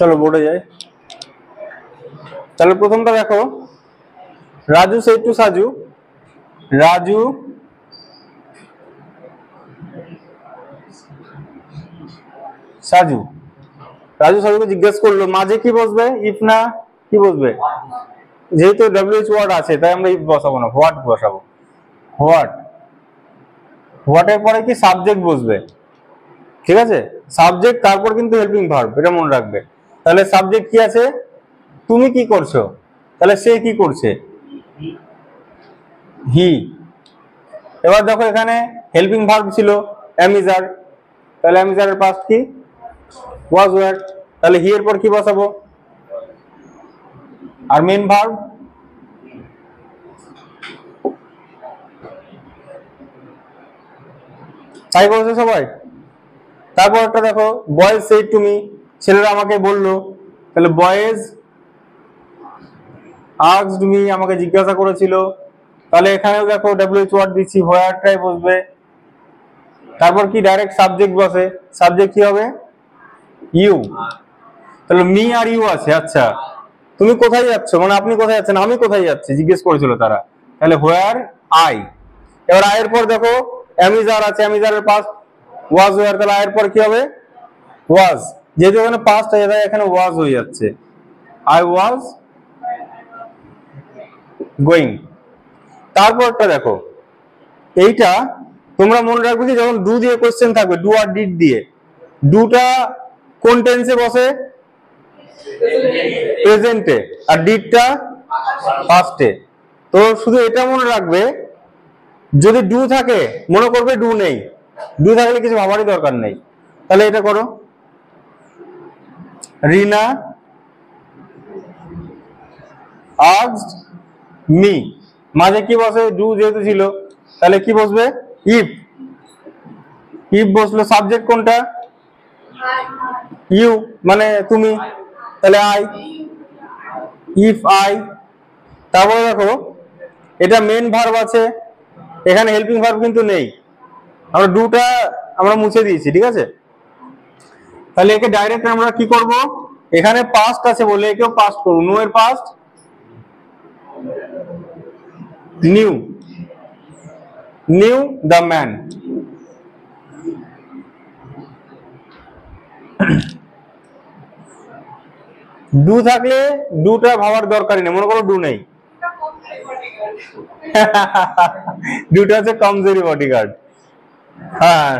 চলো বোর্ডে যাই। তাহলে প্রথমটা দেখো, রাজু said to সাজু, রাজু সাজু, রাজু সাজুকে জিজ্ঞেস করলো, মাঝে কি বসবে? ইফ না কি বসবে? যেহেতু ডব্লিউএইচ ওয়ার্ড আছে তাই আমরা ইফ বসাবো না, হোয়াট বসাবো। হোয়াট, হোয়াটের পরে কি সাবজেক্ট বসবে, ঠিক আছে? সাবজেক্ট তারপর কিন্তু হেল্পিং ভার্ব, এটা মনে রাখবে। তাহলে সাবজেক্ট কি আছে? তুমি কি করছো, তাহলে সে কি করছে? হি। এবার দেখো এখানে হেল্পিং ভার্ব ছিল অ্যামিজার, তাহলে অ্যামিজারের পাস্ট কি? ওয়াজ ওয়্যার। তাহলে হি এর পর কি বসাবো? আর মেন ভার্ব তাই বলছে সবাই। তারপর একটা দেখো, বয়েজ সেড টু মি, ছেলেরা আমাকে বললো, তাহলে বয়েজ আস্কড মি, আমাকে জিজ্ঞাসা করেছিল। তাহলে এখানেও দেখো ডব্লিউএইচ ওয়ার্ড দিচ্ছি, হোয়ারটাই বসবে। তারপর কি ডাইরেক্ট সাবজেক্ট বসে, সাবজেক্ট কি হবে? ইউ। তাহলে মি আর ইউ আছে। আচ্ছা, তুমি কোথায় যাচ্ছ, মানে আপনি কোথায় যাচ্ছেন, আমি কোথায় যাচ্ছি জিজ্ঞেস করেছিল তারা, তাহলে হোয়ার আই। এবার আয়ের পর দেখো অ্যামিজার আছে, অ্যামিজারের পাস্ট ওয়াজ ওয়্যার, তাহলে আয়ের পর কি হবে? ওয়াজ। যেহেতু এখানে পাস্ট আছে তাই এখানে ওয়াজ হয়ে যাচ্ছে, আই ওয়াজ গোয়িং। তারপরটা দেখো, এইটা তোমরা মনে রাখবে কি, যখন ডু দিয়ে কোশ্চেন থাকবে, ডু আর ডিড দিয়ে, ডুটা কোন টেন্সে বসে? প্রেজেন্টে, আর ডিডটা পাস্টে। তো শুধু এটা মনে রাখবে, যদি ডু থাকে মনে করবে ডু নেই, ডু থাকলে কিছু ভাবারই দরকার নেই। তাহলে এটা করো, রিনা আস্কড মি, মাঝে কি বসে? ডু যেহেতু ছিল তাহলে কি বসবে? ইফ। ইফ বসলো, সাবজেক্ট কোনটা? ইউ, মানে তুমি, তাহলে আই, ইফ আই। তারপরে দেখো এটা মেন ভার্ব আছে, এখানে হেল্পিং ভার্ব কিন্তু নেই, আমরা ডুটা আমরা মুছে দিয়েছি, ঠিক আছে? তাহলে একে ডাইরেক্ট আমরা কি করব, এখানে পাস্ট আছে বলে একেও পাস্ট করব, নো এর past new, new the man. Do থাকলে ডুটা ভাবার দরকারই নেই, মনে করো ডু নেই, ডুটা হচ্ছে কমজোরি বডিগার্ড। হ্যাঁ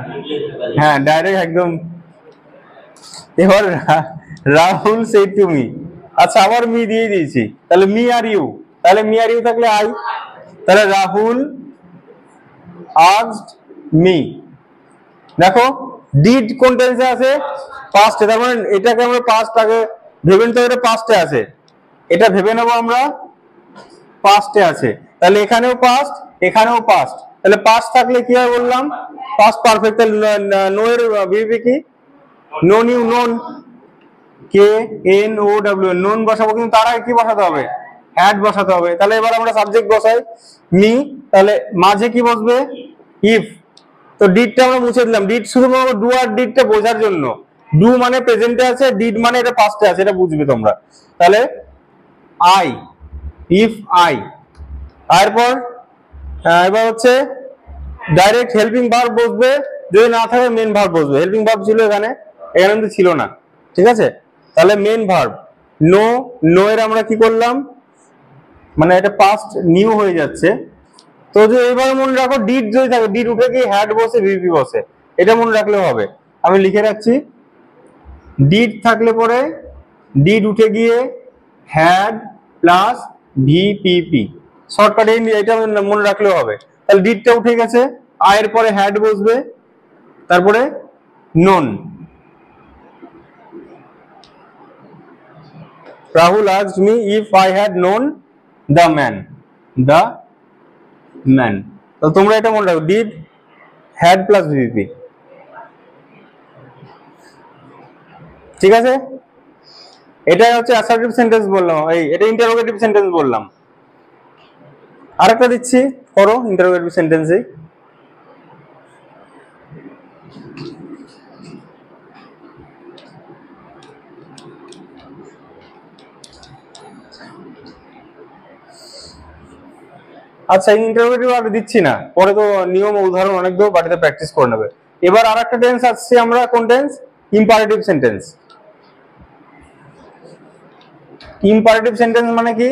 হ্যাঁ, ডাইরেক্ট একদম। এবার রাহুল সেড টু মি, আচ্ছা আবার মি দিয়ে দিয়েছি, তাহলে মি আর ইউ, তাহলে মি আর ইউ থাকলে আই, তাহলে রাহুল আস্কড মি। দেখো ডিড কোন টেন্সে আছে? পাস্টে, তার মানে এটাকে আমরা পাস্ট আগে ভেবে নিতে হবে, পাস্টে আছে, এটা ভেবে নেবো আমরা পাস্টে আছে। তাহলে এখানেও পাস্ট, এখানেও পাস্ট, তাহলে পাস্ট থাকলে কি হয় বললাম? Past perfect. তাহলে নো এর বিবি কি? Know knew, known, K N O W, known বসাবো, কিন্তু তার আগে কি বসাতে হবে? হ্যাড বসাতে হবে। তাহলে এবার আমরা সাবজেক্ট বসাই মি, তাহলে মাঝে কি বসবে ইফ। তো ডিডটা আমরা মুছে দিলাম, ডিড শুধুমাত্র ডু আর ডিডটা বোঝার জন্য, ডু মানে প্রেজেন্টে আছে, ডিড মানে এটা পাস্টে আছে, এটা বুঝবে তোমরা। তাহলে আই, ইফ আই, তারপর এবার হচ্ছে ডাইরেক্ট হেল্পিং ভার্ব বসবে, যদি না থাকে মেন ভার্ব বসবে। হেল্পিং ভার্ব ছিল এখানে, এখানে কিন্তু ছিল না, ঠিক আছে। তাহলে মেন ভার্ব নো, নো এর আমরা কি করলাম, মানে এটা পাস্ট নিউ হয়ে যাচ্ছে। তো যে এবার মনে রাখো ডিড যদি থাকে, ডিড উঠে গিয়ে হ্যাড বসে ভিপি বসে, এটা মনে রাখলেও হবে। আমি লিখে রাখছি, ডিড থাকলে পরে ডিড উঠে গিয়ে হ্যাড প্লাস ভিপিপি, শর্টকাটে এটা মনে রাখলেও হবে। তাহলে ডিডটা উঠে গেছে, আয়ের পরে হ্যাড বসবে, তারপরে known. Rahul asked me if I had known the man, the man। তো তোমরা এটা মনে রাখো, ডিড হ্যাড প্লাস ভিপি, ঠিক আছে। এটা হচ্ছে অ্যাসার্টিভ সেন্টেন্স বললাম, এটা ইন্টারোগেটিভ সেন্টেন্স বললাম। আরেকটা দিচ্ছি, করো ইন্টারোগেটিভ সেন্টেন্সে। আচ্ছা, ইন্টারোগেটিভ আর দিচ্ছি না, পরে তো নিয়ম উদাহরণ অনেক দেবো, বাড়িতে প্র্যাকটিস করে নেবে। এবার আর একটা টেন্স আসছে আমরা, কোন tense, imperative sentence. Imperative sentence মানে কি,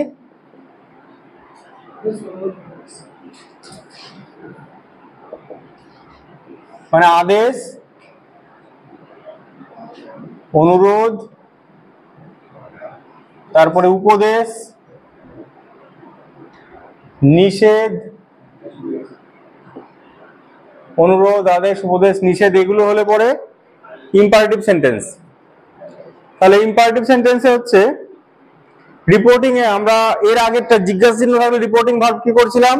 মানে আদেশ, অনুরোধ, তারপরে উপদেশ, নিষেধ, অনুরোধ, আদেশ, উপদেশ, নিষেধ, এগুলো হলে পরে ইম্পারেটিভ সেন্টেন্স। তাহলে ইম্পারেটিভ সেন্টেন্সে হচ্ছে রিপোর্টিং এ আমরা এর আগেরটা জিজ্ঞাসা চিহ্ন থাকলে রিপোর্টিং ভার্ব কি করছিলাম।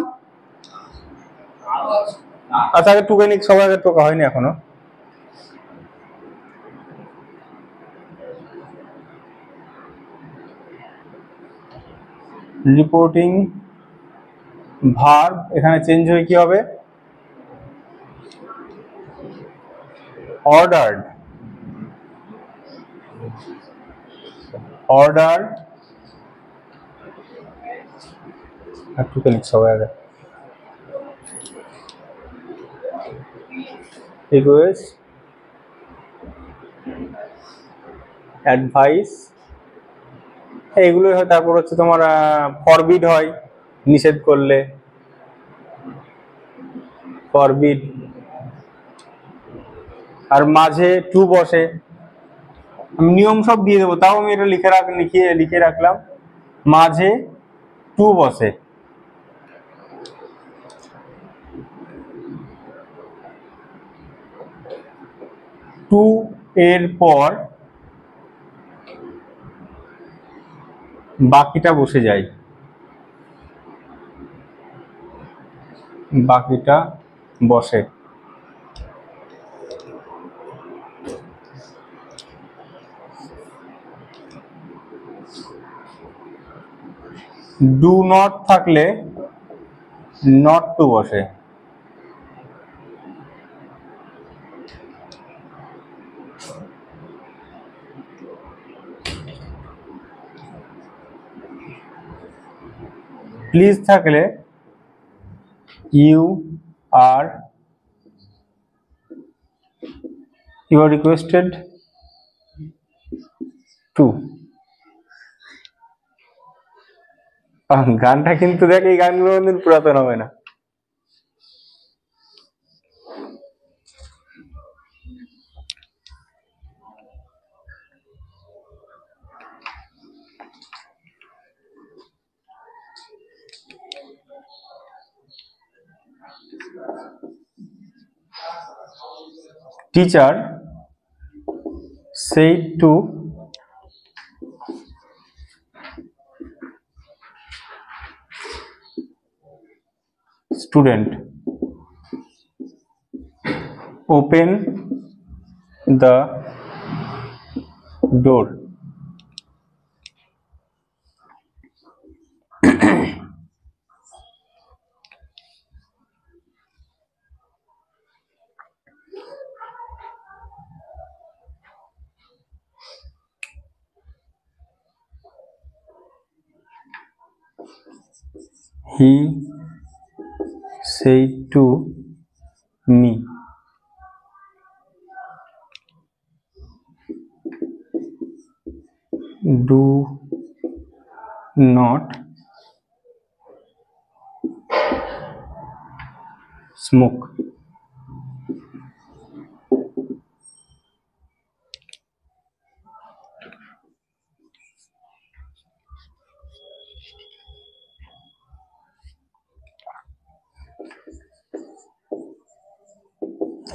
আচ্ছা, আগে টুকে নিক, সবাই আগে টোকা হয়নি এখনো। রিপোর্টিং ভার্ব এখানে চেঞ্জ হয়ে কি হবে, অর্ডার্ড, অর্ডার, টুকে নিক সবাই আগে, রিকোয়েস্ট, অ্যাডভাইস, এগুলোই হয়। তারপর হচ্ছে তোমার ফরবিড হয়, নিষেধ করলে, ফরবিড। আর মাঝে টু বসে, আমি নিয়ম সব দিয়ে দেবো, তাও আমি এটা লিখে রাখলাম, মাঝে টু বসে। টু এর পর বাকিটা বসে যায়, বাকিটা বসে। ডু নট থাকলে নট টু বসে। প্লিজ থাকলে ইউ আর রিকোয়েস্টেড টু। গানটা কিন্তু দেখ, এই গানগুলো কিন্তু পুরাতন হবে না। Teacher said to student, open the door। He said to me, do not smoke.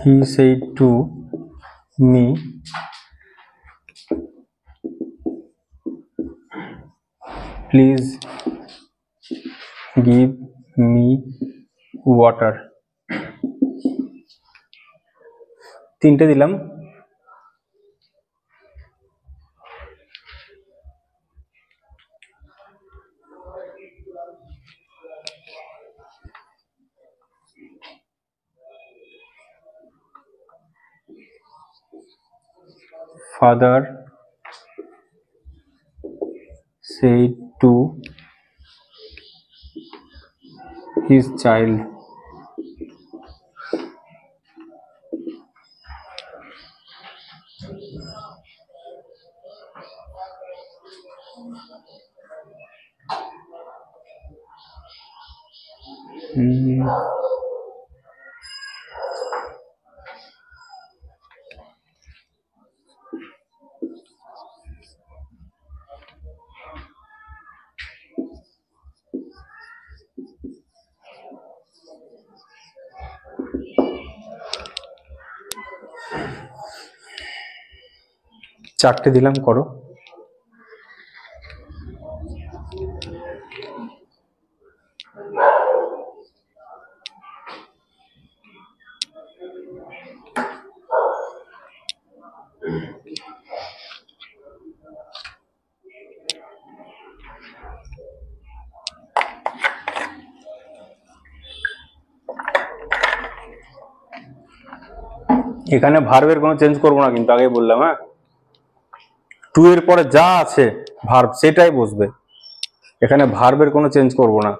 He said to me, please give me water. তিনটে দিলাম। Father said to his child, চারটে দিলাম, করো। এখানে ভার্বের কোনো চেঞ্জ করবো না কিন্তু, আগেই বললাম। হ্যাঁ, টু এর পরে যা আছে ভার্ব সেটাই বসবে, এখানে ভার্বের কোনো চেঞ্জ করব না।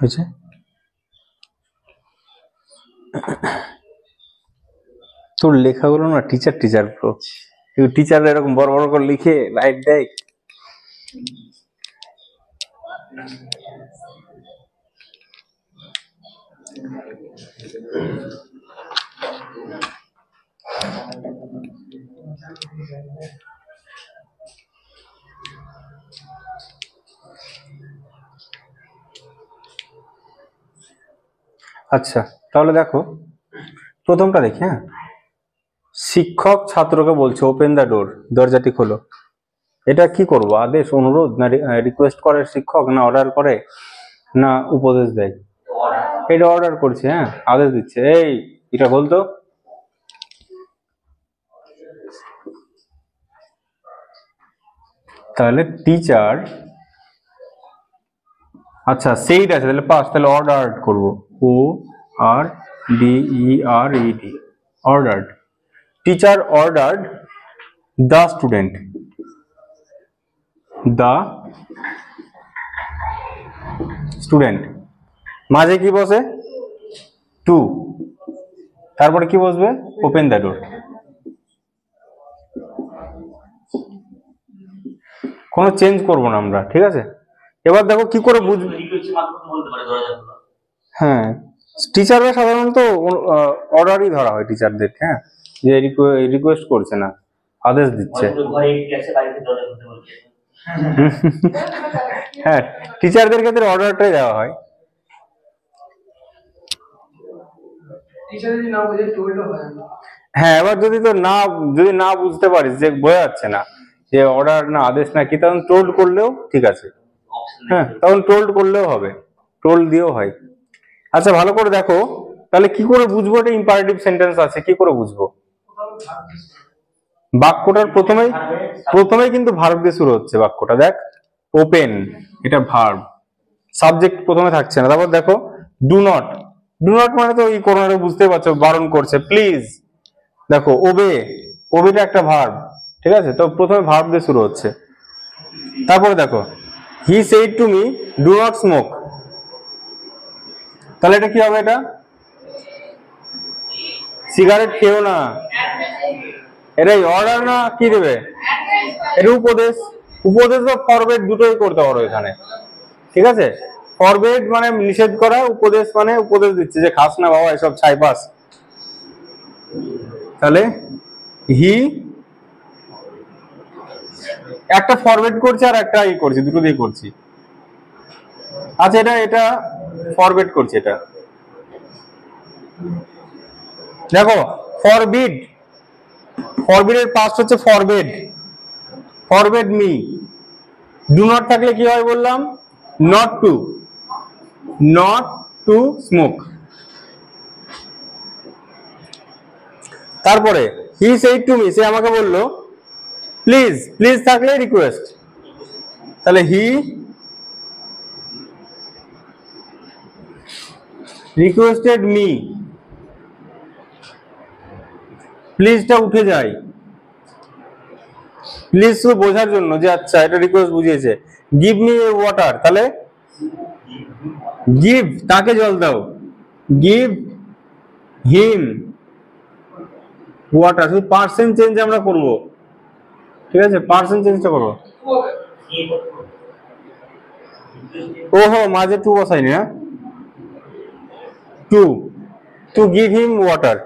হয়েছে? তোর লেখাগুলো না টিচার পুরো, টিচাররা এরকম বড় বড় করে লিখে লাইট দেয়। আচ্ছা, তাহলে দেখো প্রথমটা দেখি। হ্যাঁ, শিক্ষক ছাত্রকে বলছে ওপেন দ্য ডোর, দরজাটি খোলো। এটা কি করব, আদেশ, অনুরোধ, না রিকোয়েস্ট করে শিক্ষক, না অর্ডার করে, না উপদেশ দেয়? এটা অর্ডার করছে। হ্যাঁ, আদেশ দিচ্ছে, এই এটা বলতো। তাহলে টিচার, আচ্ছা সেইটা আছে, তাহলে পাস, তাহলে অর্ডার করব, ও আর DERED, ordered. Teacher ordered the student. The student মাঝে কি বসে টু, তারপরে কি বসবে ওপেন দ্য ডোর। কোনো চেঞ্জ করব না আমরা, ঠিক আছে। এবার দেখো কি করে বুঝবে। হ্যাঁ, টিচাররা সাধারণত অর্ডারই ধরা হয় টিচারদেরকে, হ্যাঁ, যে রিকোয়েস্ট করছে না, আদেশ দিচ্ছে। হ্যাঁ, টিচারদের ক্ষেত্রে অর্ডারটাই দেওয়া হয়। হ্যাঁ, এবার যদি না বুঝতে পারিস যে বোঝা যাচ্ছে না যে অর্ডার না আদেশ না কি, তখন টোল্ড করলেও ঠিক আছে। হ্যাঁ, তখন টোল্ড করলেও হবে, টোল্ড দিয়েও হয়। আচ্ছা, ভালো করে দেখো তাহলে কি করে বুঝবো এটা ইম্পারেটিভ সেন্টেন্স আছে, কি করে বুঝবো। বাক্যটার প্রথমেই কিন্তু ভার্ব দিয়ে শুরু হচ্ছে বাক্যটা। দেখ, ওপেন, এটা ভার্ব, সাবজেক্ট প্রথমে থাকছে না। তারপর দেখো ডু নট, ডু নট মানে তো এই কোরআনে বুঝতে পারছো বারণ করছে, প্লিজ। দেখো ওবে, ওবেটা একটা ভার্ব, ঠিক আছে, তো প্রথমে ভার্ব দিয়ে শুরু হচ্ছে। তারপরে দেখো he said to me do not smoke, তাহলে এটা কি হবে, এটা সিগারেট খেও না, এটাই অর্ডার না কি দেবে, এটা উপদেশ। উপদেশ বা ফরবেড দুটোই করতে পারো এখানে, ঠিক আছে। ফরবেড মানে নিষেধ করা, উপদেশ মানে উপদেশ দিচ্ছে যে খাস না বাবা এসব ছাইপাস। তাহলে হি একটা ফরওয়ার্ড করছে আর একটা ই করছি, দুটো দিয়ে করছি। আচ্ছা, এটা ফরওয়ার্ড করছি। এটা দেখো ফরবিড, ফরবিডের পাস্ট হচ্ছে forbade, forbade me. Do not থাকলে কি হয় বললাম, নট টু স্মোক। তারপরে হি সেড টু মি, সে আমাকে বললো প্লিজ, প্লিজ থাকলে রিকোয়েস্ট, তাহলে হি রিকোয়েস্টেড মি, প্লিজটা উঠে যায়, প্লিজ শুধু বোঝার জন্য যে আচ্ছা এটা রিকোয়েস্ট বুঝিয়েছে। গিভ মি এ ওয়াটার, তাহলে গিভ তাকে জল দাও, গিভ হিম ওয়াটার। শুধু পার্সেন্ট চেঞ্জ আমরা করব, ঠিক আছে, পার্সেন্ট চেঞ্জটা করবো। ওহো, মাঝে টু বসাইনি, হ্যাঁ, টু গিভ হিম ওয়াটার।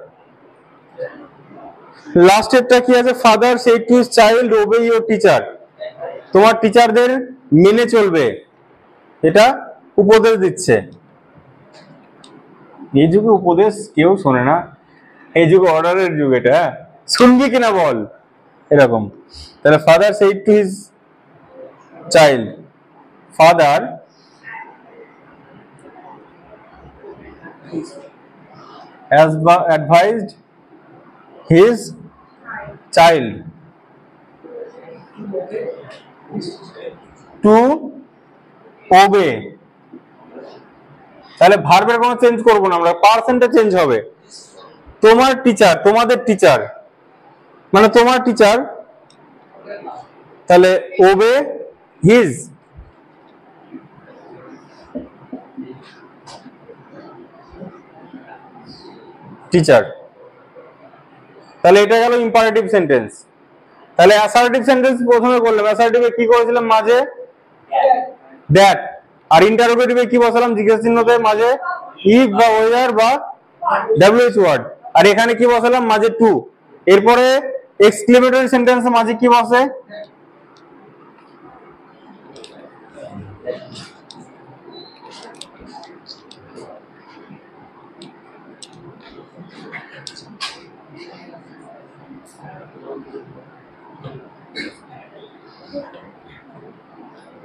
লাস্টেরটা কি আছে, father said to his child obey your teacher, তোমার টিচারদের মেনে চলবে, এটা উপদেশ দিচ্ছে। এই যুগে উপদেশ কেউ শোনে না, এই যুগে অর্ডারের যুগ, এটা শুনবি কিনা বল, এরকম। তাহলে father said to his child, father advised his child to obey, তাহলে ভার্বের কোনো চেঞ্জ করবো না আমরা, পার্সেন্টে চেঞ্জ হবে। তোমার টিচার, তোমাদের টিচার মানে তোমার টিচার, তাহলে ওবে হিজ, টিচার। তাহলে এটা গেল ইম্পারেটিভ সেন্টেন্স। তাহলে অ্যাসার্টিভ সেন্টেন্স প্রথমে করলাম, অ্যাসার্টিভে কি করেছিলাম, মাঝে দ্যাট, আর ইন্টারোগেটিভে কি বসালাম, জিজ্ঞাসা চিহ্নতে মাঝে ইফ বা ওয়ার বা ডব্লিউএইচ ওয়ার্ড, আর এখানে কি বসালাম মাঝে টু। এরপরে এক্সক্লেমেটরি সেন্টেন্সে মাঝে কি বসে,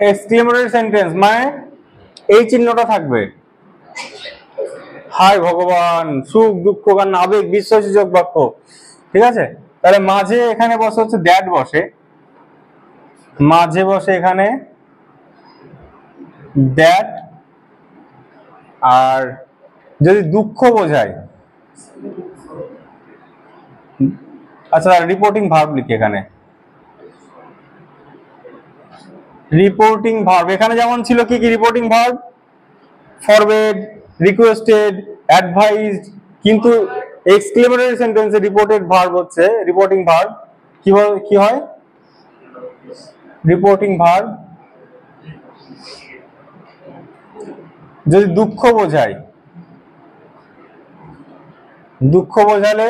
এক্সক্লেমেটরি সেন্টেন্স মানে এই চিহ্নটা থাকবে, হায় ভগবান, সুখ দুঃখ কান্না আবেগ বিস্ময়সূচক বাক্য, ঠিক আছে। তাহলে মাঝে এখানে বসে হচ্ছে দ্যাট বসে, মাঝে বসে এখানে দ্যাট, আর যদি দুঃখ বোঝায় আচ্ছা রিপোর্টিং ভার্ব লিখি এখানে। রিপোর্টিং ভার্ব এখানে যেমন ছিল কি কি reporting verb, forward, requested, advised, কিন্তু এক্সক্লেমেটরি সেন্টেন্সে রিপোর্টেড ভার্ব হচ্ছে রিপোর্টিং ভার্ব কি হয় রিপোর্টিং ভার্ব যদি দুঃখ বোঝায়, দুঃখ বোঝালে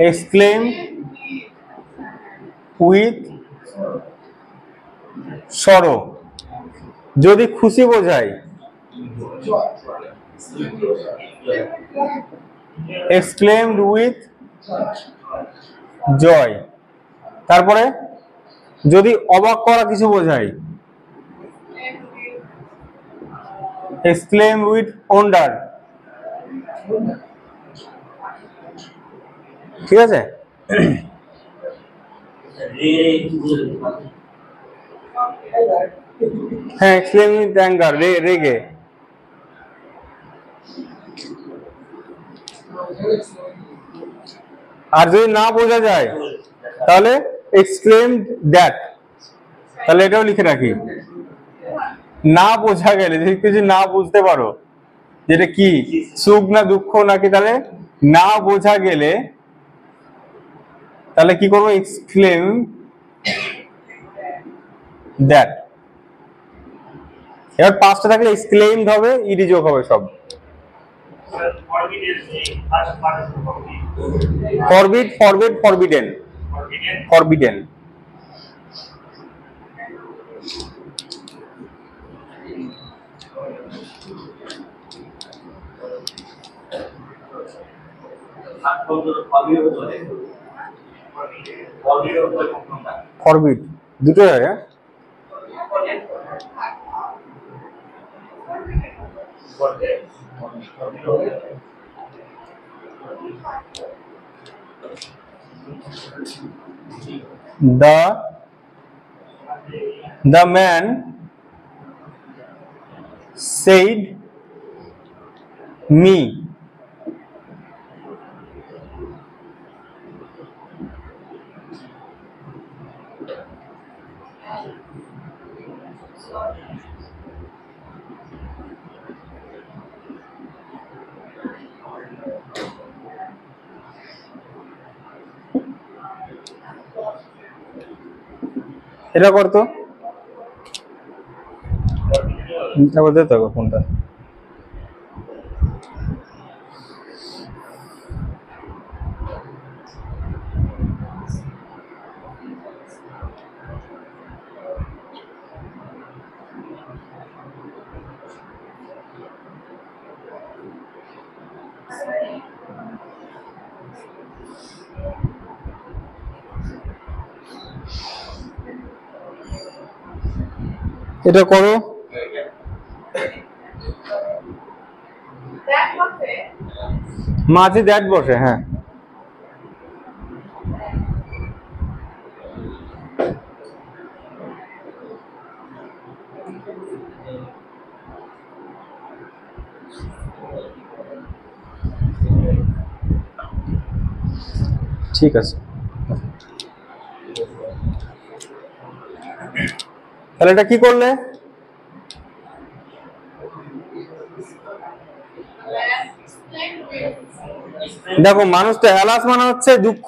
এক্সক্লেম উইথ সরো, যদি খুশি বোঝায় এক্সক্লেমড উইথ জয়, তারপরে যদি অবাক করা কিছু বোঝায় exclaim with wonder, ঠিক আছে। হ্যাঁ exclaim with anger, রেগে। আর যদি না বোঝা যায় তাহলে exclaimed that, তাহলে এটাও লিখে রাখি। না বোঝা গেলে যদি কিছু না বুঝতে পারো যেটা কি সুখ না দুঃখ নাকি, তাহলে না বোঝা গেলে তাহলে কি করবো এক্সক্লেম দ্যাট। এবার পাঁচটা থাকলে এক্সক্লেমড হবে, ইডি যোগ হবে সব। Forbid, forbid, forbidden, forbidden. Forbid দুটো হয়। The man said me, এটা করতো বলতে তো কোনটা এটা করো। মাঝে দ্যাট বসে, হ্যাঁ ঠিক আছে। তাহলে এটা কি করলে, দেখো মানুষটা অ্যালাস মানে হচ্ছে দুঃখ,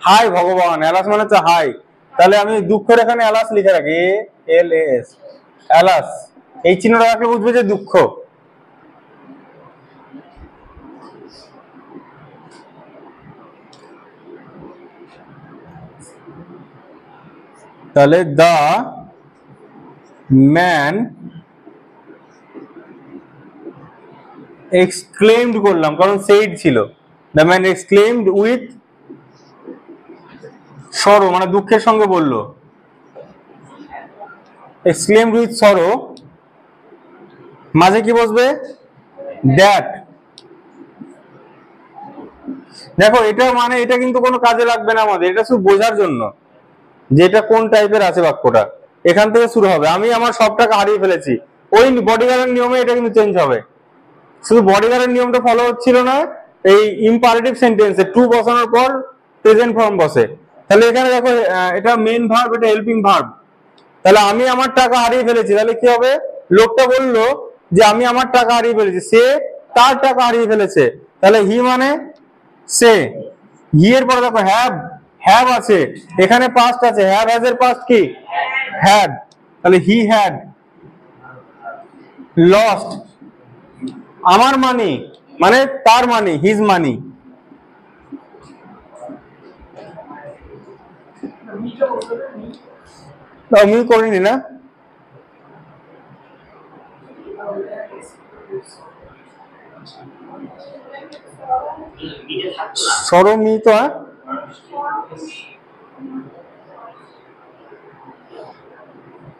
হাই ভগবান, অ্যালাস মানে হচ্ছে হাই, তাহলে আমি দুঃখের এখানে অ্যালাস লিখে রাখি, ALAS, অ্যালাস, এই চিহ্নটা রাখলে বুঝবে যে দুঃখ। তাহলে দা ম্যান এক্সক্লেমড করলাম কারণ সেইড ছিল, the man exclaimed with sorrow মানে দুঃখের সঙ্গে বললো, এক্সক্লেমড উইথ সরো, মাঝে কি বসবে দ্যাট। দেখো এটা মানে এটা কিন্তু কোনো কাজে লাগবে না আমাদের, এটা শুধু বোঝার জন্য যে এটা কোন টাইপের আছে বাক্যটা। এখান থেকে শুরু হবে। আমি আমার সব টাকা হারিয়ে ফেলেছি, ওই বডিগার্ডের নিয়মে এটা কিন্তু চেঞ্জ হবে। শুধু বডিগার্ডের নিয়মটা ফলো হচ্ছিল না, এই ইম্পারেটিভ সেন্টেন্সে টু বসানোর পর প্রেজেন্ট ফর্ম বসে। তাহলে এখানে দেখো এটা মেইন ভার্ব, এটা হেল্পিং ভার্ব। তাহলে আমি আমার টাকা হারিয়ে ফেলেছি, তাহলে কি হবে? লোকটা বললো যে আমি আমার টাকা হারিয়ে ফেলেছি, সে তার টাকা হারিয়ে ফেলেছে। তাহলে হি মানে সে। হি এর পরে দেখো হ্যাভ, হ্যাভ আছে, এখানে পাস্ট আছে, হ্যাভ হ্যাজ এর পাস্ট কি? হ্যাড। তাহলে হি হ্যাড লস্ট আমার মানি, মানে তার মানি, হিজ মানি। আমি করিনি না, সরমি তো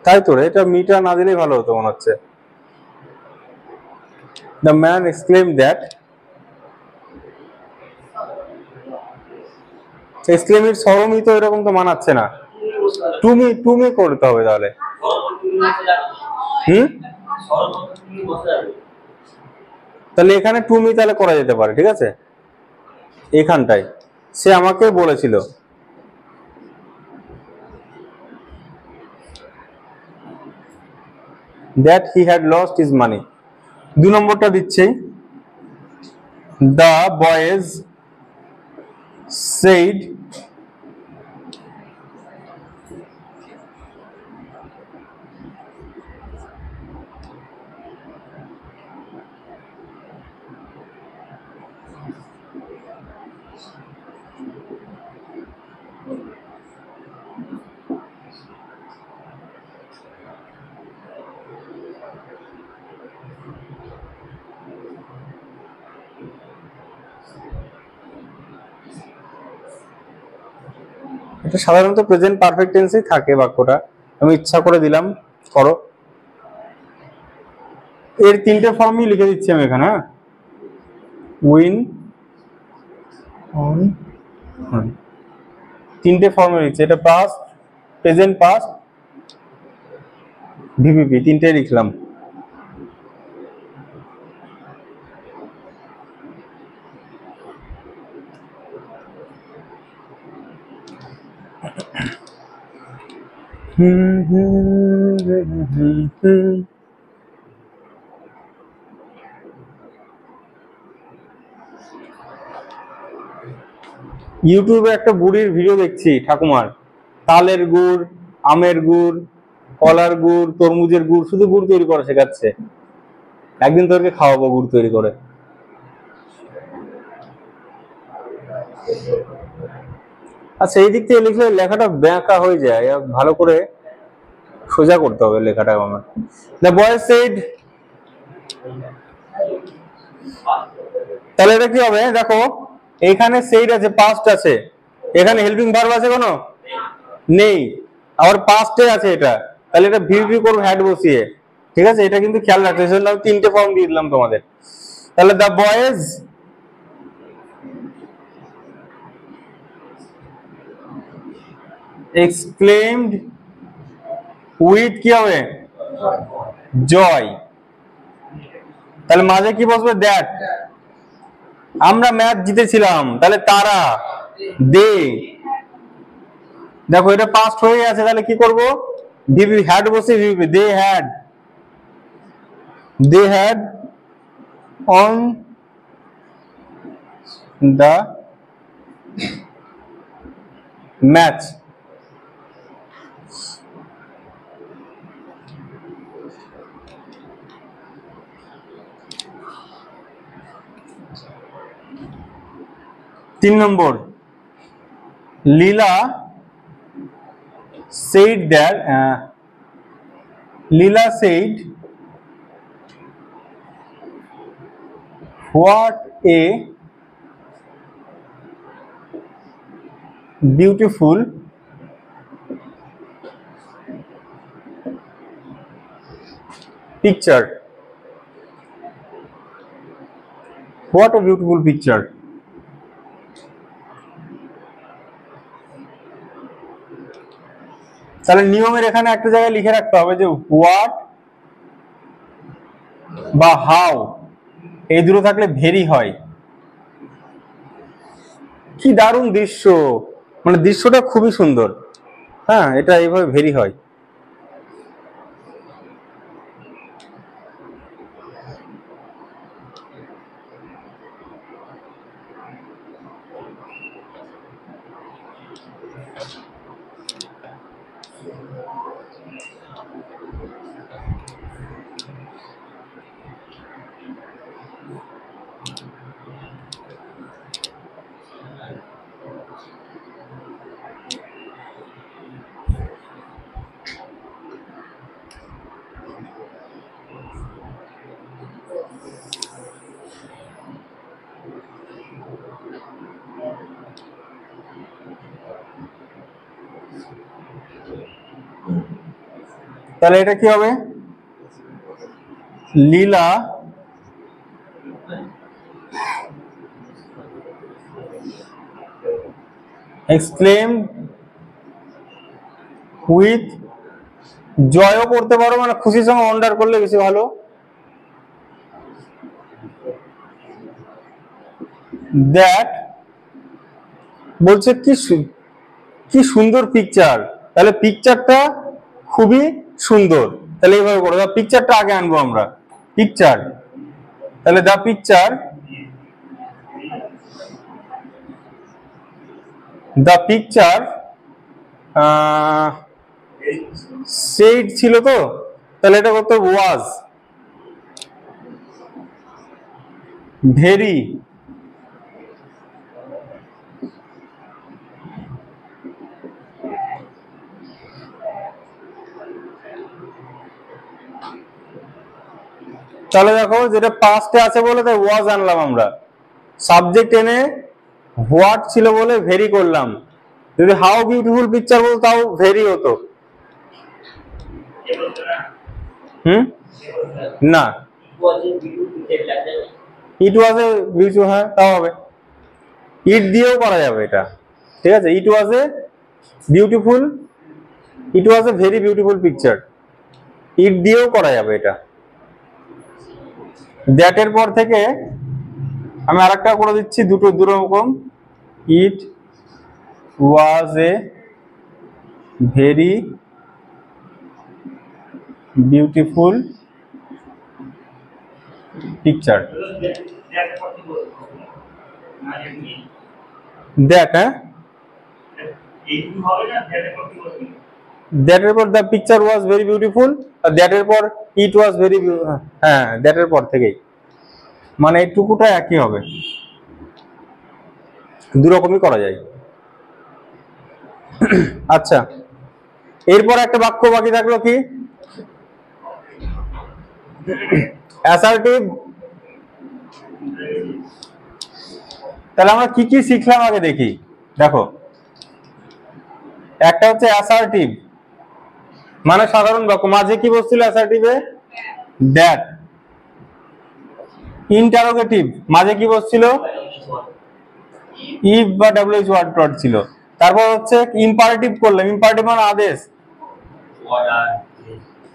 তাই তো রে, এটা মিটা না দিলেই ভালো হতো মনে হচ্ছে। দ্য ম্যান এক্সক্লেইমড দ্যাট, এক্সক্লেইমের সরমি তো এরকম তো মানাচ্ছে না, তুমি তুমি করতে হবে তাহলে। হুম, তাহলে এখানে তুমি তাহলে করা যেতে পারে, ঠিক আছে। এখানটায় সে আমাকে বলেছিল, that he had lost his money। 2 নম্বরটা দিচ্ছি, the boys said এটা সাধারণত প্রেজেন্ট পারফেক্ট টেন্সেই থাকে বাক্যটা, আমি ইচ্ছা করে দিলাম করো। এর 3টে ফর্মই লিখে দিচ্ছি আমি এখানে। হ্যাঁ, উইন অন, 3টে ফর্মে লিখছি, এটা পাস্ট, প্রেজেন্ট পাস্ট, ভিভিপি, 3টে লিখলাম। ইউটিউবে একটা বুড়ির ভিডিও দেখছি ঠাকুমার, তালের গুড়, আমের গুড়, কলার গুড়, তরমুজের গুড়, শুধু গুড় তৈরি করা শেখাচ্ছে। একদিন তোকে খাওয়াবো গুড় তৈরি করে। আচ্ছা, এই দিক থেকে লিখলে লেখাটা ব্যাঁকা হয়ে যায়, ভালো করে সোজা করতে হবে লেখাটা আমার। দ্য বয় সেড, তাহলে এটা কি হবে দেখো, এখানে সেইড আছে, পাস্ট আছে, এখানে হেল্পিং ভার্ব আছে কোনো? নেই, আবার পাস্টে আছে এটা, তাহলে এটা ভিভি করব হ্যাড বসিয়ে, ঠিক আছে। এটা কিন্তু খেয়াল রাখতে, সেজন্য আমি 3টে ফর্ম দিয়ে দিলাম তোমাদের। তাহলে দ্য বয়েজ এক্সক্লেমড উইথ কি হবে? জয়। তাহলে মাঝে কি বসবে? দ্যাট। আমরা ম্যাচ জিতেছিলাম, তাহলে তারা, দে। দেখো এটা পাস্ট হয়ে আছে, তাহলে কি করব? ভিভি হ্যাড বসে ভিভি, they had, they had on the match. তিন নম্বর, লীলা said that Leela said what a beautiful picture, what a beautiful picture। তাহলে নিয়মের এখানে একটা জায়গায় লিখে রাখতে হবে যে হোয়াট বা হাউ এই দুটো থাকলে ভেরি হয়। কি দারুণ দৃশ্য, মানে দৃশ্যটা খুবই সুন্দর। হ্যাঁ, এটা এইভাবে ভেরি হয়। তাহলে এটা কি হবে? লীলা এক্সক্লেম উইথ জয়ও করতে পারো, মানে খুশির সঙ্গে ওয়ান্ডার করলে বেশি ভালো। দ্যাট বলছে কি সুন্দর পিকচার, তাহলে পিকচারটা খুবই সুন্দর। তাহলে এইভাবে করো, পিকচারটা আগে আনবো আমরা, পিকচার। তাহলে দা পিকচার সেইড ছিল তো, তাহলে এটা করতে ওয়াজ ভেরি তাহলে দেখো যেটা পাস্টে আছে বলে তাই ওয়াজ আনলাম আমরা, সাবজেক্ট এনে হোয়াট ছিল বলে ভেরি করলাম। যদি হাউ বিউটিফুল পিকচার বলতো তাও ভেরি হতো। না, ইট ওয়াজ এ বিউটিফুল, হ্যাঁ তাও হবে, ইট দিয়েও করা যাবে এটা, ঠিক আছে। It was a beautiful, it was a very beautiful picture, it দিয়েও করা যাবে এটা। দ্যাট এর পর থেকে আমি আরেকটা করে দিচ্ছি, দুটো রকম। It was a very beautiful picture. That, হ্যাঁ দ্যাট এর পর the picture was very beautiful, আর দ্যাট এর পর ইট ওয়াজ ভেরি, হ্যাঁ দ্যাট এর পর থেকেই, মানে এইটুকুটা একই হবে, দুরকমই করা যায়। আচ্ছা, এরপর একটা বাক্য বাকি থাকলো কি, অ্যাসার্টিভ। তাহলে আমরা কি কি শিখলাম আগে দেখি। দেখো, একটা হচ্ছে অ্যাসার্টিভ, মানে সাধারণ বাক্য, মাঝে কি বসছিল অ্যাসার্টিভে? দ্যাট। ইন্টারোগেটিভ, মাঝে কি বসছিল? ইফ বা ডব্লিউএইচ ওয়ার্ড ছিল। তারপর হচ্ছে ইম্পারেটিভ করলাম, ইম্পারেটিভ মানে আদেশ,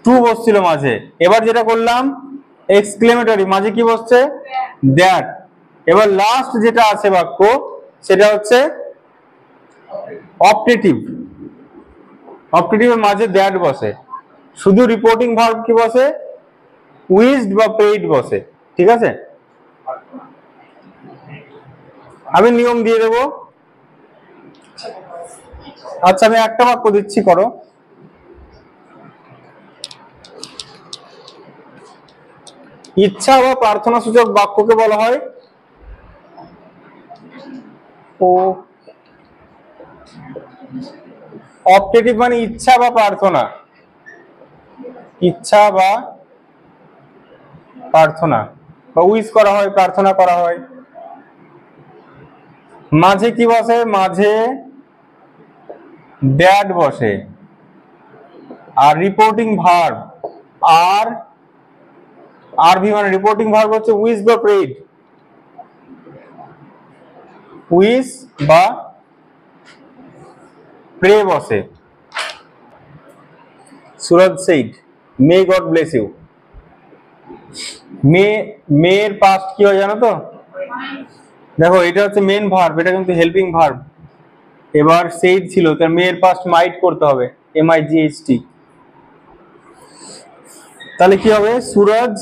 টু বসছিল মাঝে। এবার যেটা করলাম এক্সক্লেমেটরি, মাঝে কি বসছে? দ্যাট। এবার লাস্ট যেটা আছে বাক্য সেটা হচ্ছে অপটেটিভ, অপটেটিভের মাঝে দ্যাট বসে, শুধু রিপোর্টিং ভার্ব কি বসে? উইজড বা পেইড বসে, ঠিক আছে। আমি নিয়ম দিয়ে দেব। আচ্ছা, আমি একটা বাক্য দিচ্ছি, করো। ইচ্ছা বা প্রার্থনা সূচক বাক্যকে বলা হয় ও অপটেটিভ, মানে ইচ্ছা বা প্রার্থনা, ইচ্ছা বা প্রার্থনা, বা উইশ করা হয়, প্রার্থনা করা হয়। মাঝে কি বসে? মাঝে দ্যাট বসে, আর রিপোর্টিং ভার্ব আর আরভি, মানে রিপোর্টিং ভার্ব হচ্ছে উইশ বা প্রেড, উইশ বা প্রে বসে। Suraj said may God bless you. মেয়ের পাস্ট কি হয় জানো তো? দেখো এটা হচ্ছে মেন ভার্ব, এটা কিন্তু হেল্পিং ভার্ব। এবার সেইড ছিল, তার মেয়ের পাস্ট মাইট করতে হবে, MIGHT। তাহলে কি হবে? সুরজ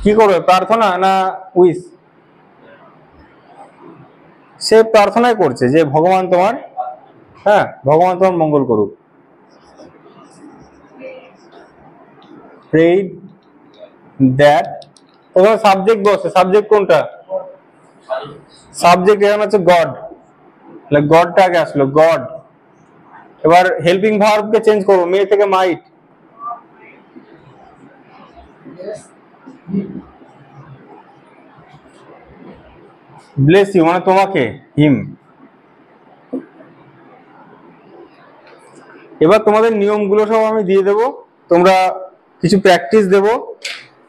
কি করবে? প্রার্থনা না উইশ? সে প্রার্থনাই করছে যে ভগবান তোমার, হ্যাঁ ভগবান তোমার মঙ্গল করুক। prayed that, ওখানে সাবজেক্ট বসে, সাবজেক্ট কোনটা? সাবজেক্ট এখানে হচ্ছে গড, তাহলে গডটা আগে আসলো, গড। এবার হেল্পিং ভার্বকে চেঞ্জ করবো, মে থেকে মাইট। ব্লেস ইউ মানে তোমাকে, হিম। এবার তোমাদের নিয়মগুলো সব আমি দিয়ে দেবো, তোমরা কিছু প্র্যাকটিস দেবো,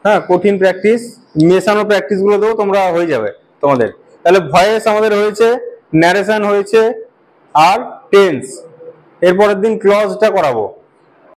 হ্যাঁ কঠিন প্র্যাকটিস, মেশানো প্র্যাকটিস গুলো দেবো, তোমরা হয়ে যাবে তোমাদের। তাহলে ভয়েস আমাদের হয়েছে, ন্যারেশন হয়েছে, আর টেন্স। এরপরের দিন ক্লজটা করাবো।